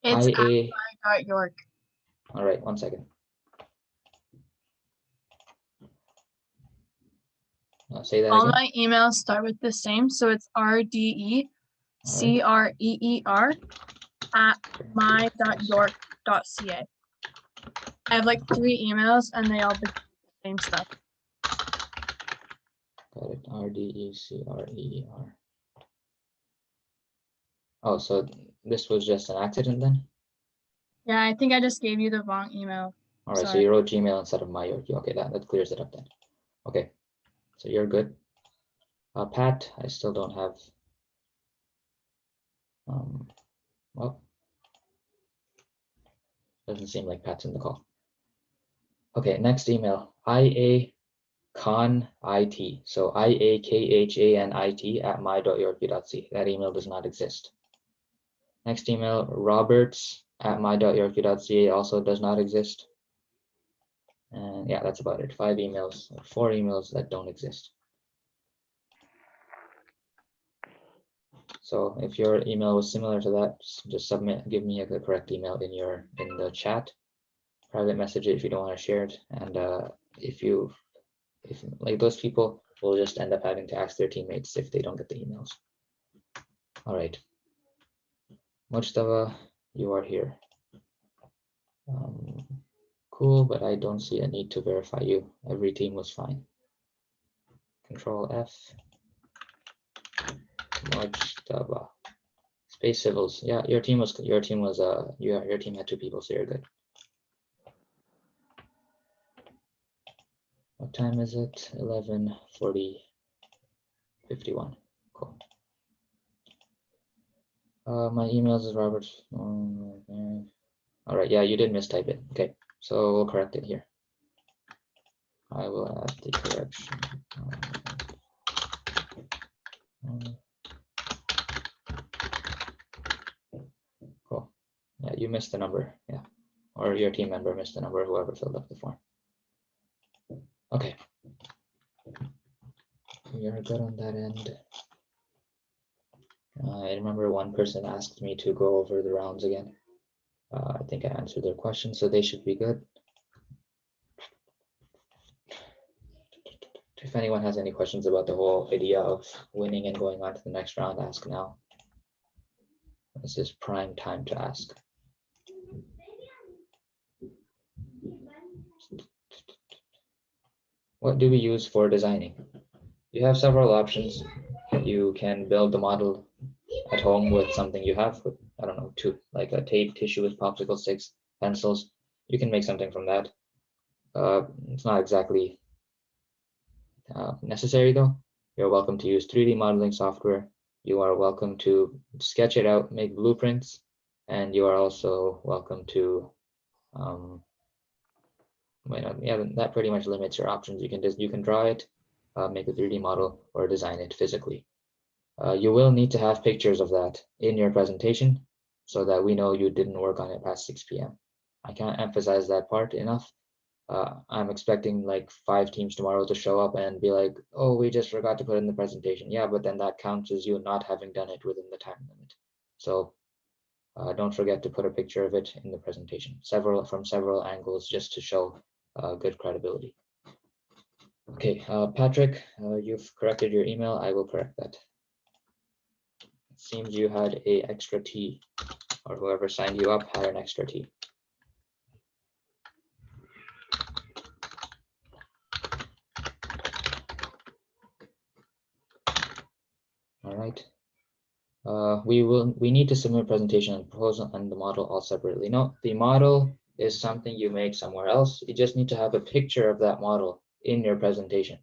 It's IA. @my.york. All right, one second. Say that All again. my emails start with the same, so it's RDECREER at my.york.ca. I have like 3 emails and they all begin with the same stuff. Got it. RDECREER. Oh, so this was just an accident then? Yeah, I think I just gave you the wrong email. All right, so Sorry. you wrote Gmail instead of my.york. Okay, that clears it up then. Okay, so you're good. Pat, I still don't have. Well, doesn't seem like Pat's in the call. Okay, next email, IAKhanit. So IAKHANIT at my.yorku.ca. That email does not exist. Next email, Roberts at my.yorku.ca also does not exist. And yeah, that's about it. 4 emails that don't exist. So if your email was similar to that, just give me the correct email in the chat. Private message it if you don't want to share it. And if like, those people will just end up having to ask their teammates if they don't get the emails. All right. Mujtaba, you are here. Cool, but I don't see a need to verify you. Every team was fine. Control F. Mujtaba. Space Civils. Yeah, your team had 2 people, so you're good. What time is it? 11:51. Cool. My emails is Robert. All right, yeah, you did mistype it. Okay, so we'll correct it here. I will add the correction. Cool. Yeah, you missed the number. Yeah, or your team member missed the number. Whoever filled up the form. Okay. You're good on that end. I remember one person asked me to go over the rounds again. I think I answered their question, so they should be good. If anyone has any questions about the whole idea of winning and going on to the next round, ask now. This is prime time to ask. What do we use for designing? You have several options. You can build the model at home with something you have, with, I don't know, like a tape, tissue with popsicle sticks, pencils. You can make something from that. It's not exactly necessary though. You're welcome to use 3D modeling software. You are welcome to sketch it out, make blueprints, and you are also welcome to, yeah, that pretty much limits your options. You can draw it, make a 3D model, or design it physically. You will need to have pictures of that in your presentation so that we know you didn't work on it past 6 p.m. I can't emphasize that part enough. I'm expecting like 5 teams tomorrow to show up and be like, oh, we just forgot to put in the presentation. Yeah, but then that counts as you not having done it within the time limit. So don't forget to put a picture of it in the presentation, from several angles, just to show good credibility. Okay, Patrick, you've corrected your email. I will correct that. It seems you had a extra T, or whoever signed you up had an extra T. All right. We need to submit presentation and proposal and the model all separately. No, the model is something you make somewhere else. You just need to have a picture of that model in your presentation.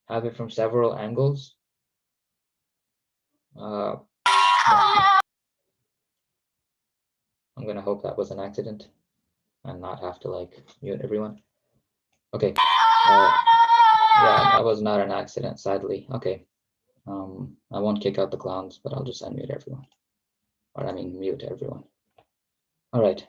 Have it from several angles. Yeah. I'm gonna hope that was an accident and not have to like mute everyone. Okay. Yeah, that was not an accident, sadly. Okay. I won't kick out the clowns, but I'll just unmute everyone. Or I mean, mute everyone. All right.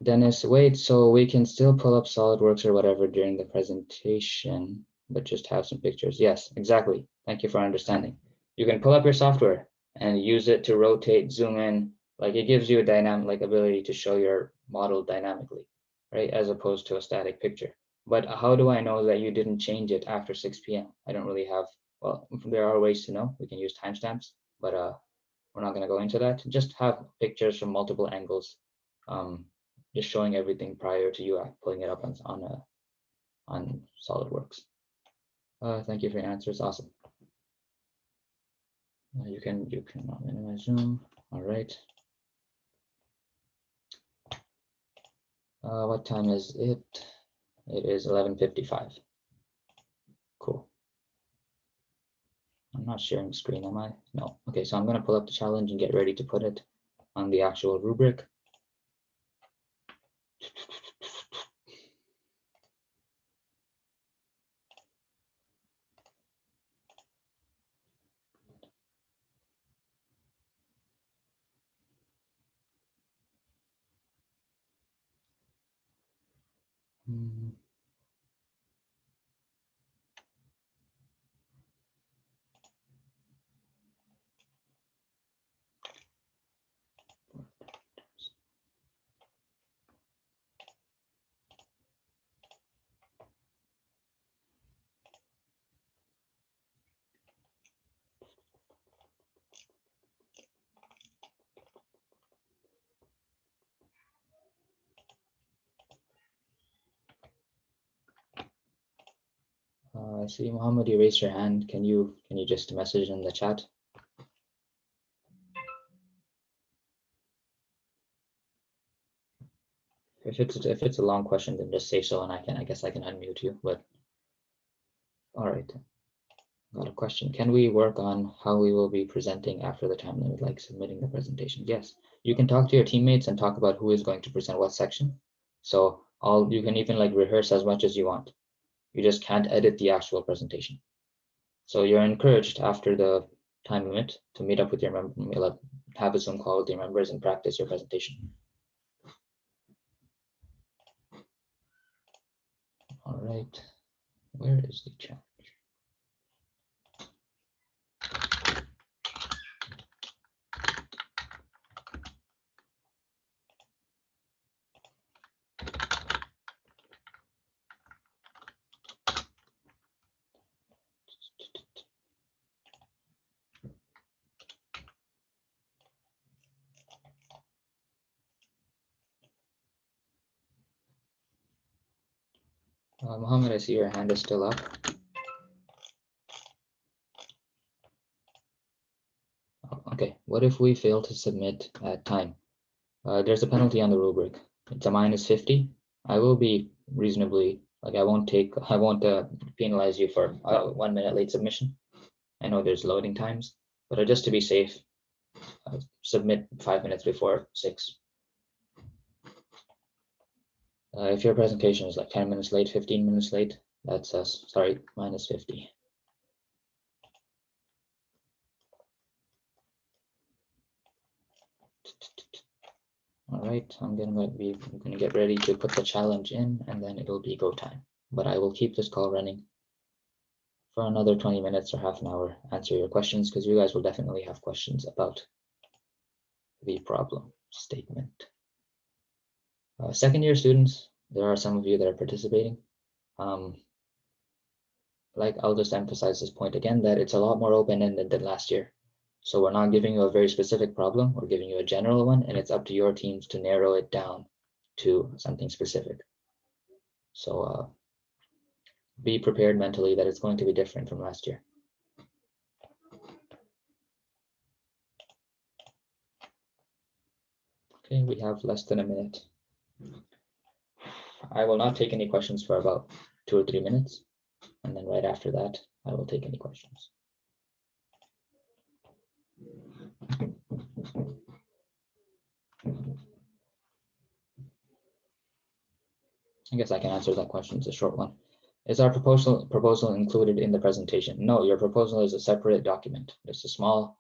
Dennis, wait, so we can still pull up SolidWorks or whatever during the presentation, but just have some pictures. Yes, exactly. Thank you for understanding. You can pull up your software and use it to rotate, zoom in, like it gives you a dynamic ability to show your model dynamically, right? As opposed to a static picture. But how do I know that you didn't change it after 6 p.m.? I don't really have, well, there are ways to know. We can use timestamps, but we're not gonna go into that. Just have pictures from multiple angles. Just showing everything prior to you pulling it up on SolidWorks. Thank you for your answers. Awesome. You can minimize Zoom. All right. What time is it? It is 11:55. Cool. I'm not sharing screen, am I? No. Okay, so I'm going to pull up the challenge and get ready to put it on the actual rubric. I see Mohammed, you raised your hand. Can you just message in the chat? If it's a long question, then just say so, and I guess I can unmute you. But all right, got a question. Can we work on how we will be presenting after the time limit, like submitting the presentation? Yes, you can talk to your teammates and talk about who is going to present what section. So you can even like rehearse as much as you want. You just can't edit the actual presentation. So you're encouraged after the time limit to meet up with your member, have a Zoom call with your members and practice your presentation. All right, where is the chat? Mohammed, I see your hand is still up. Okay, what if we fail to submit at time? There's a penalty on the rubric. It's a -50. I will be reasonably, like I won't penalize you for 1 minute late submission. I know there's loading times, but just to be safe, submit 5 minutes before 6. If your presentation is like 10 minutes late, 15 minutes late, that's sorry, -50. All right, I'm gonna get ready to put the challenge in, and then it'll be go time. But I will keep this call running for another 20 minutes or half an hour, answer your questions, because you guys will definitely have questions about the problem statement. Second year students, there are some of you that are participating. Like I'll just emphasize this point again, that it's a lot more open-ended than last year. So we're not giving you a very specific problem, we're giving you a general one, and it's up to your teams to narrow it down to something specific. So be prepared mentally that it's going to be different from last year. Okay, we have less than a minute. I will not take any questions for about 2 or 3 minutes, and then right after that, I will take any questions. I guess I can answer that question. It's a short one. Is our proposal included in the presentation? No, your proposal is a separate document. It's a small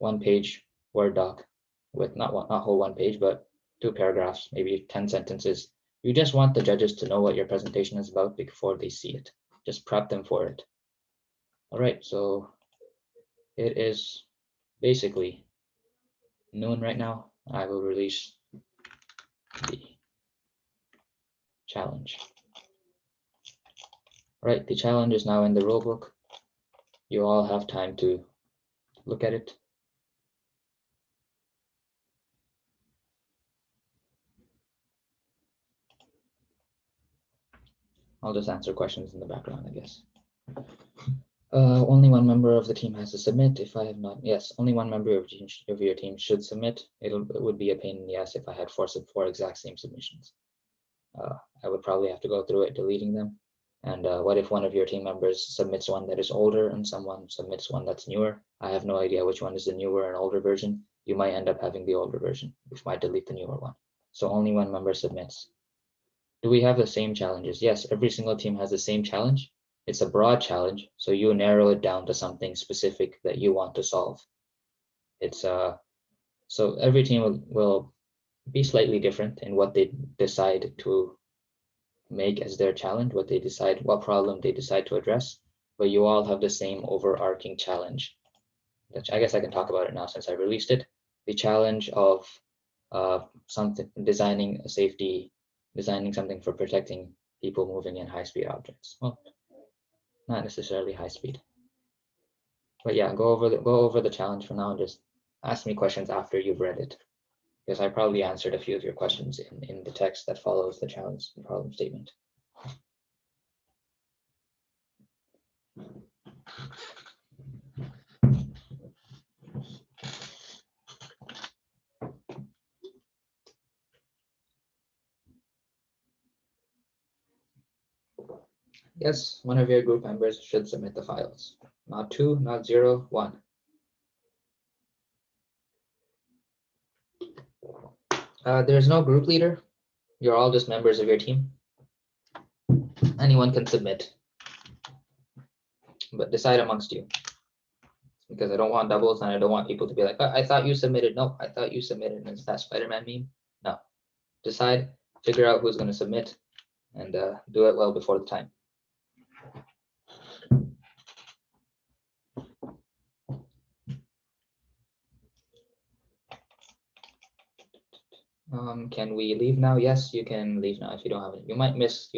1-page Word doc with not whole 1 page, but 2 paragraphs, maybe 10 sentences. You just want the judges to know what your presentation is about before they see it. Just prep them for it. All right, so it is basically noon right now. I will release the challenge. Right, the challenge is now in the rulebook. You all have time to look at it. I'll just answer questions in the background, I guess. Only 1 member of the team has to submit. If I have not, yes, only 1 member of your team should submit. It would be a pain in the ass if I had 4 exact same submissions. I would probably have to go through it, deleting them. And what if one of your team members submits one that is older and someone submits one that's newer? I have no idea which one is the newer and older version. You might end up having the older version, which might delete the newer one. So only 1 member submits. Do we have the same challenges? Yes, every single team has the same challenge. It's a broad challenge, so you narrow it down to something specific that you want to solve. It's so every team will be slightly different in what they decide to make as their challenge, what problem they decide to address, but you all have the same overarching challenge. I guess I can talk about it now since I released it. The challenge of designing something for protecting people moving in high-speed objects. Well, not necessarily high speed. But yeah, go over the challenge for now and just ask me questions after you've read it, because I probably answered a few of your questions in the text that follows the challenge and problem statement. Yes, 1 of your group members should submit the files. Not 2, not 0, 1. There's no group leader. You're all just members of your team. Anyone can submit, but decide amongst you, because I don't want doubles and I don't want people to be like, oh, I thought you submitted. No, I thought you submitted. And it's that Spider-Man meme. No, decide, figure out who's going to submit, and do it well before the time. Can we leave now? Yes, you can leave now if you don't have it. You might miss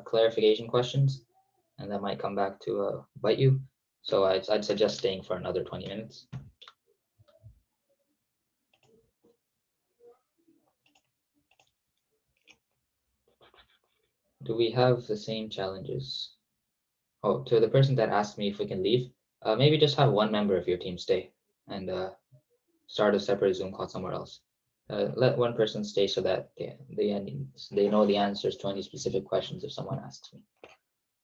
clarification questions, and that might come back to bite you. So I'd suggest staying for another 20 minutes. Do we have the same challenges? Oh, to the person that asked me if we can leave, maybe just have one member of your team stay and start a separate Zoom call somewhere else. Let one person stay so that they know the answers to any specific questions if someone asks me.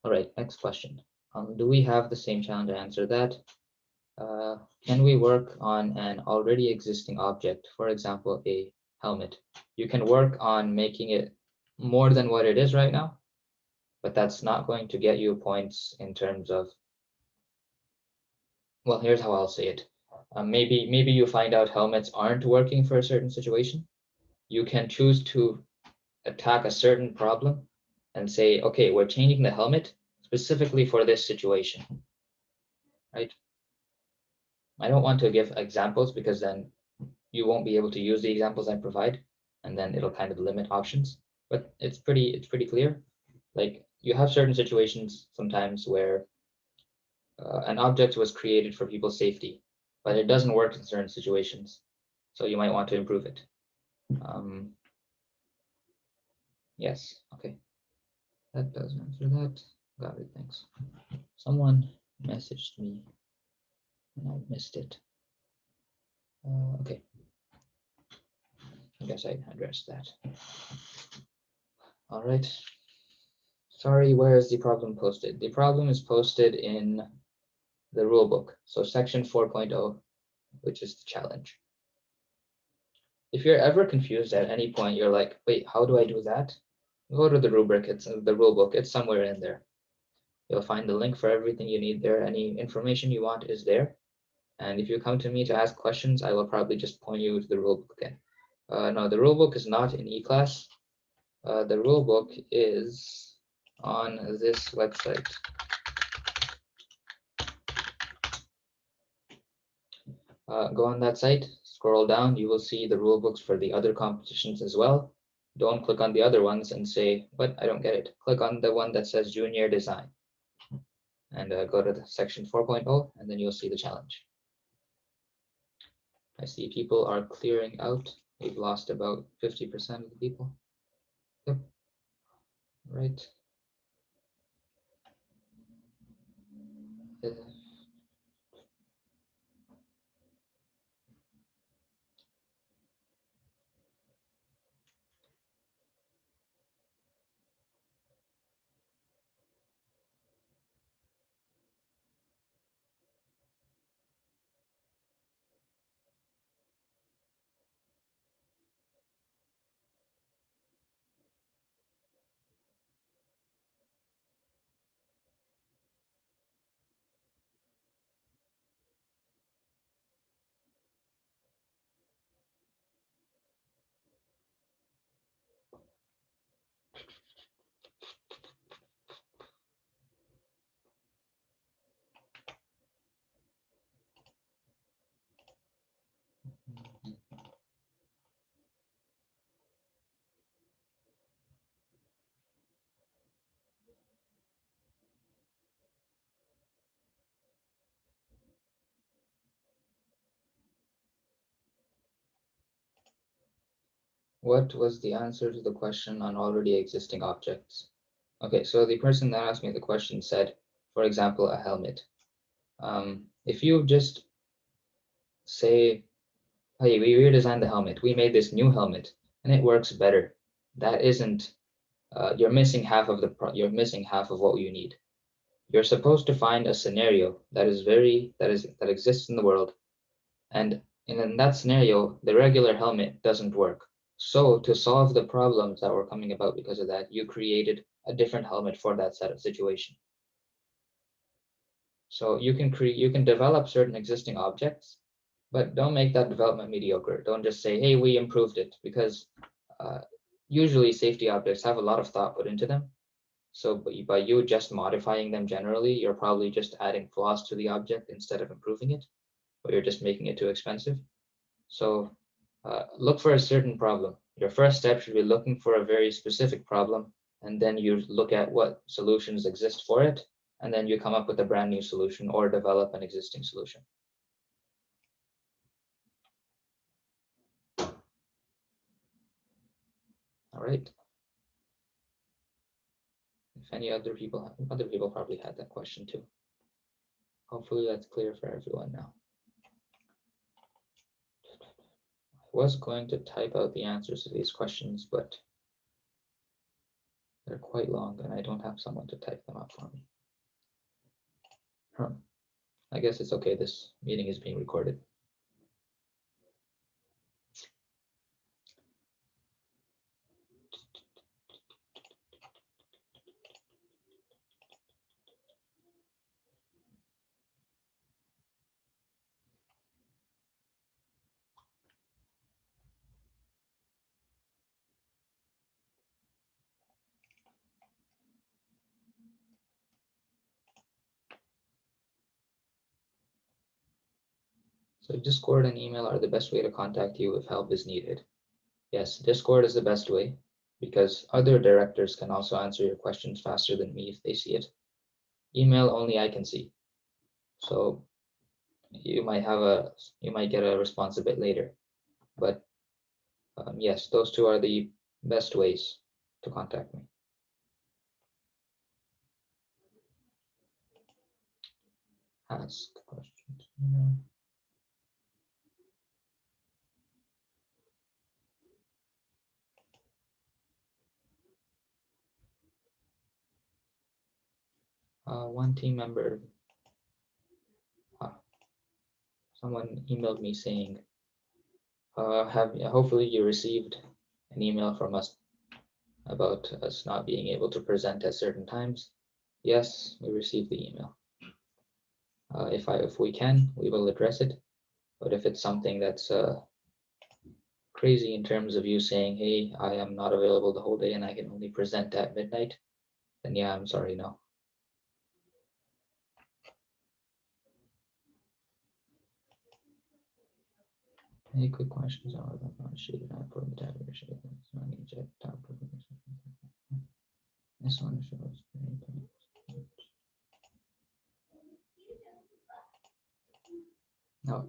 All right, next question. Do we have the same challenge? To answer that. Can we work on an already existing object, for example, a helmet? You can work on making it more than what it is right now, but that's not going to get you points in terms of, well, here's how I'll say it. Maybe you find out helmets aren't working for a certain situation. You can choose to attack a certain problem and say, okay, we're changing the helmet specifically for this situation, right? I don't want to give examples because then you won't be able to use the examples I provide, and then it'll kind of limit options. But it's pretty clear. Like you have certain situations sometimes where an object was created for people's safety, but it doesn't work in certain situations. So you might want to improve it. Yes, okay. That does answer that. Got it, thanks. Someone messaged me and I missed it. Okay. I guess I addressed that. All right. Sorry, where is the problem posted? The problem is posted in the rulebook. So section 4.0, which is the challenge. If you're ever confused at any point, you're like, wait, how do I do that? Go to the rubric, it's the rulebook, it's somewhere in there. You'll find the link for everything you need there. Any information you want is there. And if you come to me to ask questions, I will probably just point you to the rulebook again. No, the rulebook is not in eClass. The rulebook is on this website. Go on that site, scroll down, you will see the rule books for the other competitions as well. Don't click on the other ones and say, but I don't get it. Click on the one that says junior design and go to the section 4.0 and then you'll see the challenge. I see people are clearing out. We've lost about 50% of the people. Yep. Right. What was the answer to the question on already existing objects? Okay, so the person that asked me the question said, for example, a helmet. If you just say, hey, we redesigned the helmet, we made this new helmet, and it works better. That isn't, you're missing half of what you need. You're supposed to find a scenario that exists in the world, and in that scenario, the regular helmet doesn't work. So to solve the problems that were coming about because of that, you created a different helmet for that set of situation. So you can develop certain existing objects, but don't make that development mediocre. Don't just say, hey, we improved it, because usually safety objects have a lot of thought put into them. So by you just modifying them generally, you're probably just adding flaws to the object instead of improving it, or you're just making it too expensive. So look for a certain problem. Your first step should be looking for a very specific problem, and then you look at what solutions exist for it, and then you come up with a brand new solution or develop an existing solution. All right. if any other people probably had that question too. Hopefully that's clear for everyone now. I was going to type out the answers to these questions, but they're quite long and I don't have someone to type them out for me. I guess it's okay. This meeting is being recorded. So Discord and email are the best way to contact you if help is needed. Yes, Discord is the best way because other directors can also answer your questions faster than me if they see it. Email only I can see. So you might get a response a bit later. But yes, those two are the best ways to contact me. Ask questions. One team member, someone emailed me saying, hopefully you received an email from us about us not being able to present at certain times. Yes, we received the email. If we can, we will address it. But if it's something that's crazy in terms of you saying, hey, I am not available the whole day and I can only present at midnight, then yeah, I'm sorry, no. Any quick questions on the sheet and I put the tab here. This one shows. No.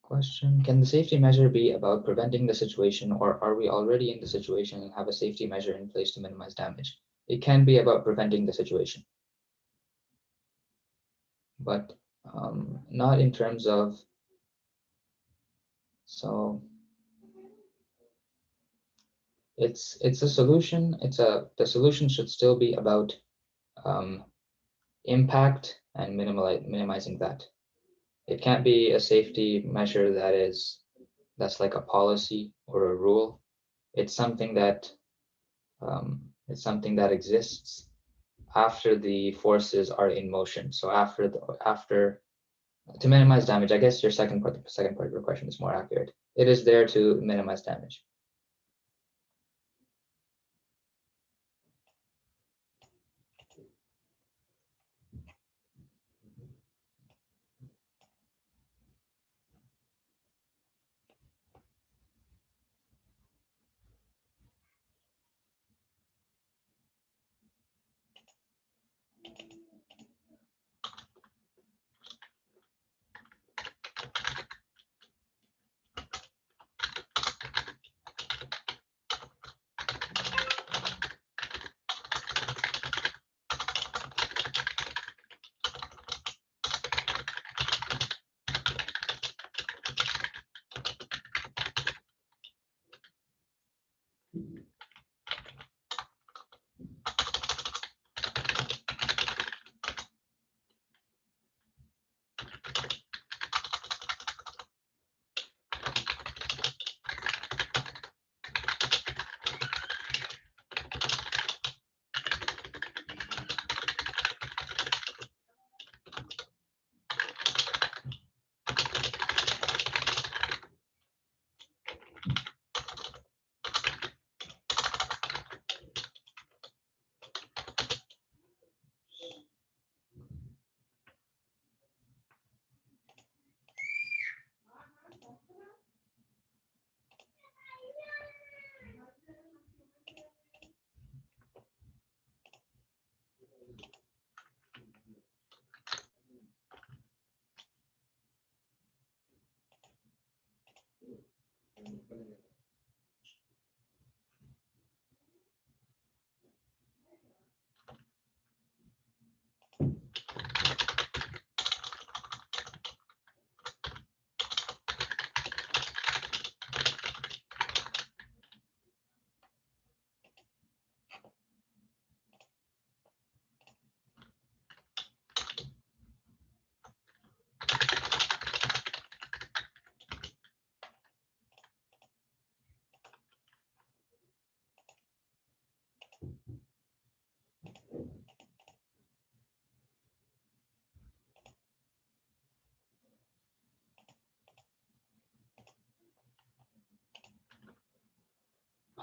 Question, can the safety measure be about preventing the situation, or are we already in the situation and have a safety measure in place to minimize damage? It can be about preventing the situation, but not in terms of, so it's a solution. The solution should still be about impact and minimizing that. It can't be a safety measure that's like a policy or a rule. It's something that exists after the forces are in motion. So after to minimize damage, I guess your second part of your question is more accurate. It is there to minimize damage.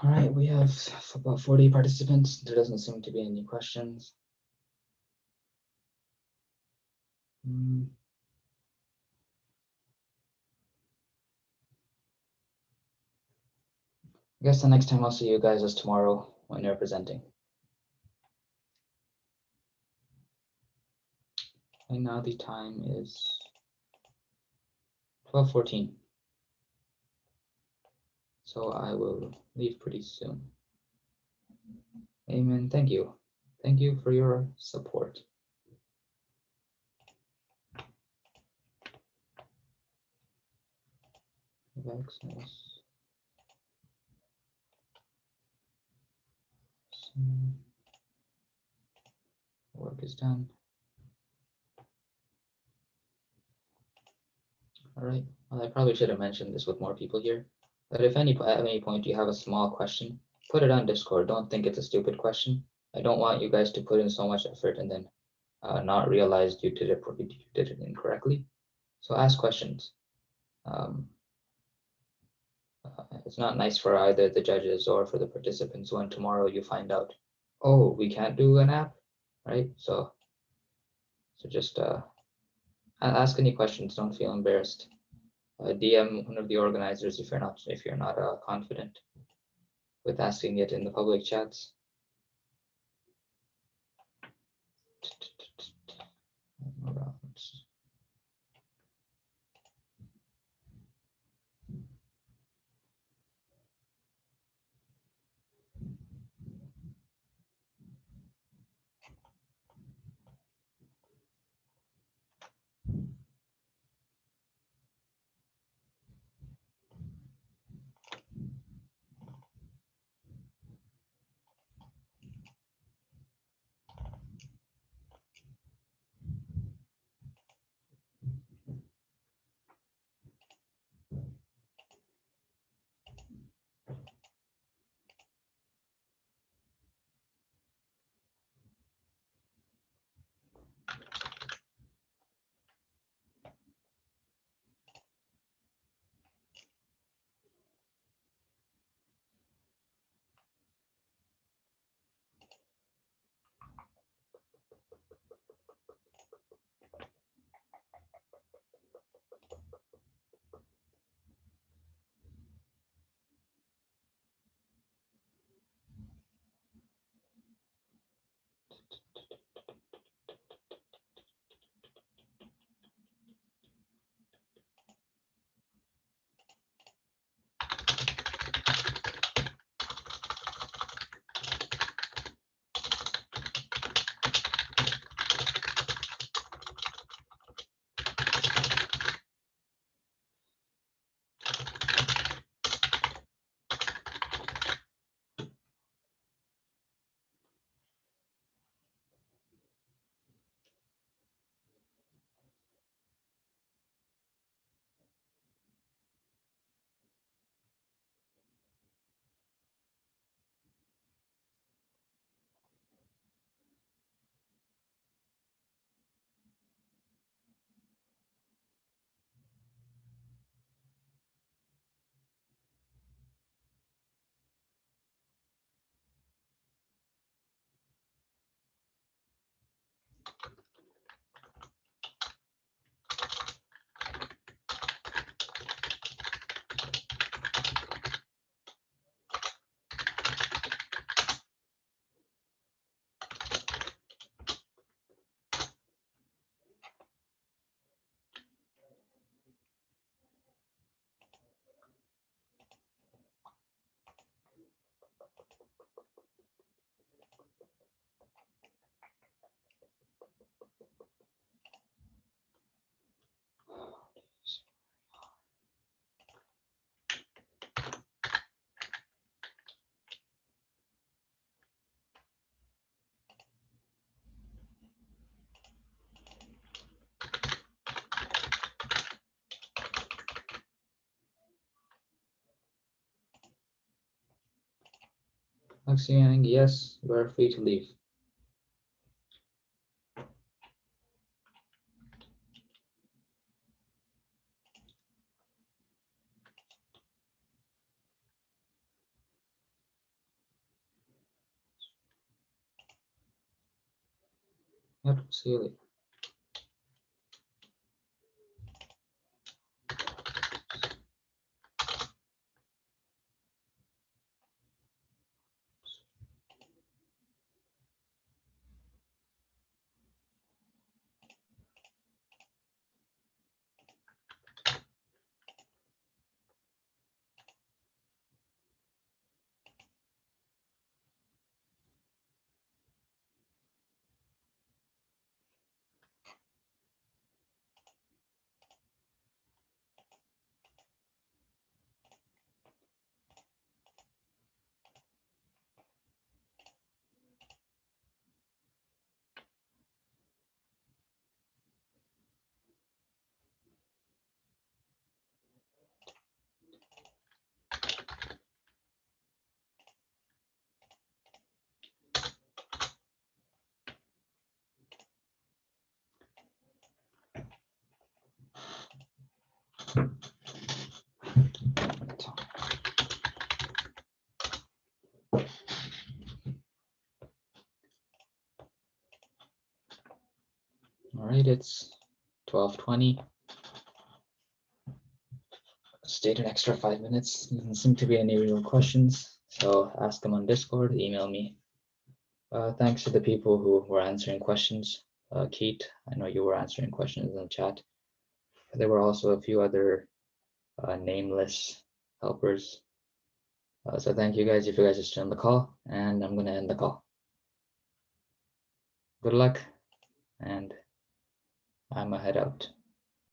All right, we have about 40 participants. There doesn't seem to be any questions. I guess the next time I'll see you guys is tomorrow when you're presenting. And now the time is 12:14. So I will leave pretty soon. Amen. Thank you. Thank you for your support. Access. Work is done. All right. Well, I probably should have mentioned this with more people here, but if at any point you have a small question, put it on Discord. Don't think it's a stupid question. I don't want you guys to put in so much effort and then not realize you did it incorrectly. So ask questions. It's not nice for either the judges or for the participants when tomorrow you find out, oh, we can't do an app, right? So just ask any questions. Don't feel embarrassed. DM one of the organizers if you're not confident with asking it in the public chats. Yang, yes, you are free to leave. Yep, see you later. All right, it's 12:20. Stayed an extra 5 minutes. Doesn't seem to be any real questions, so ask them on Discord, email me. Thanks to the people who were answering questions. Keith, I know you were answering questions in the chat. There were also a few other nameless helpers. So thank you guys if you guys are still on the call, and I'm going to end the call. Good luck, and I'm a head out.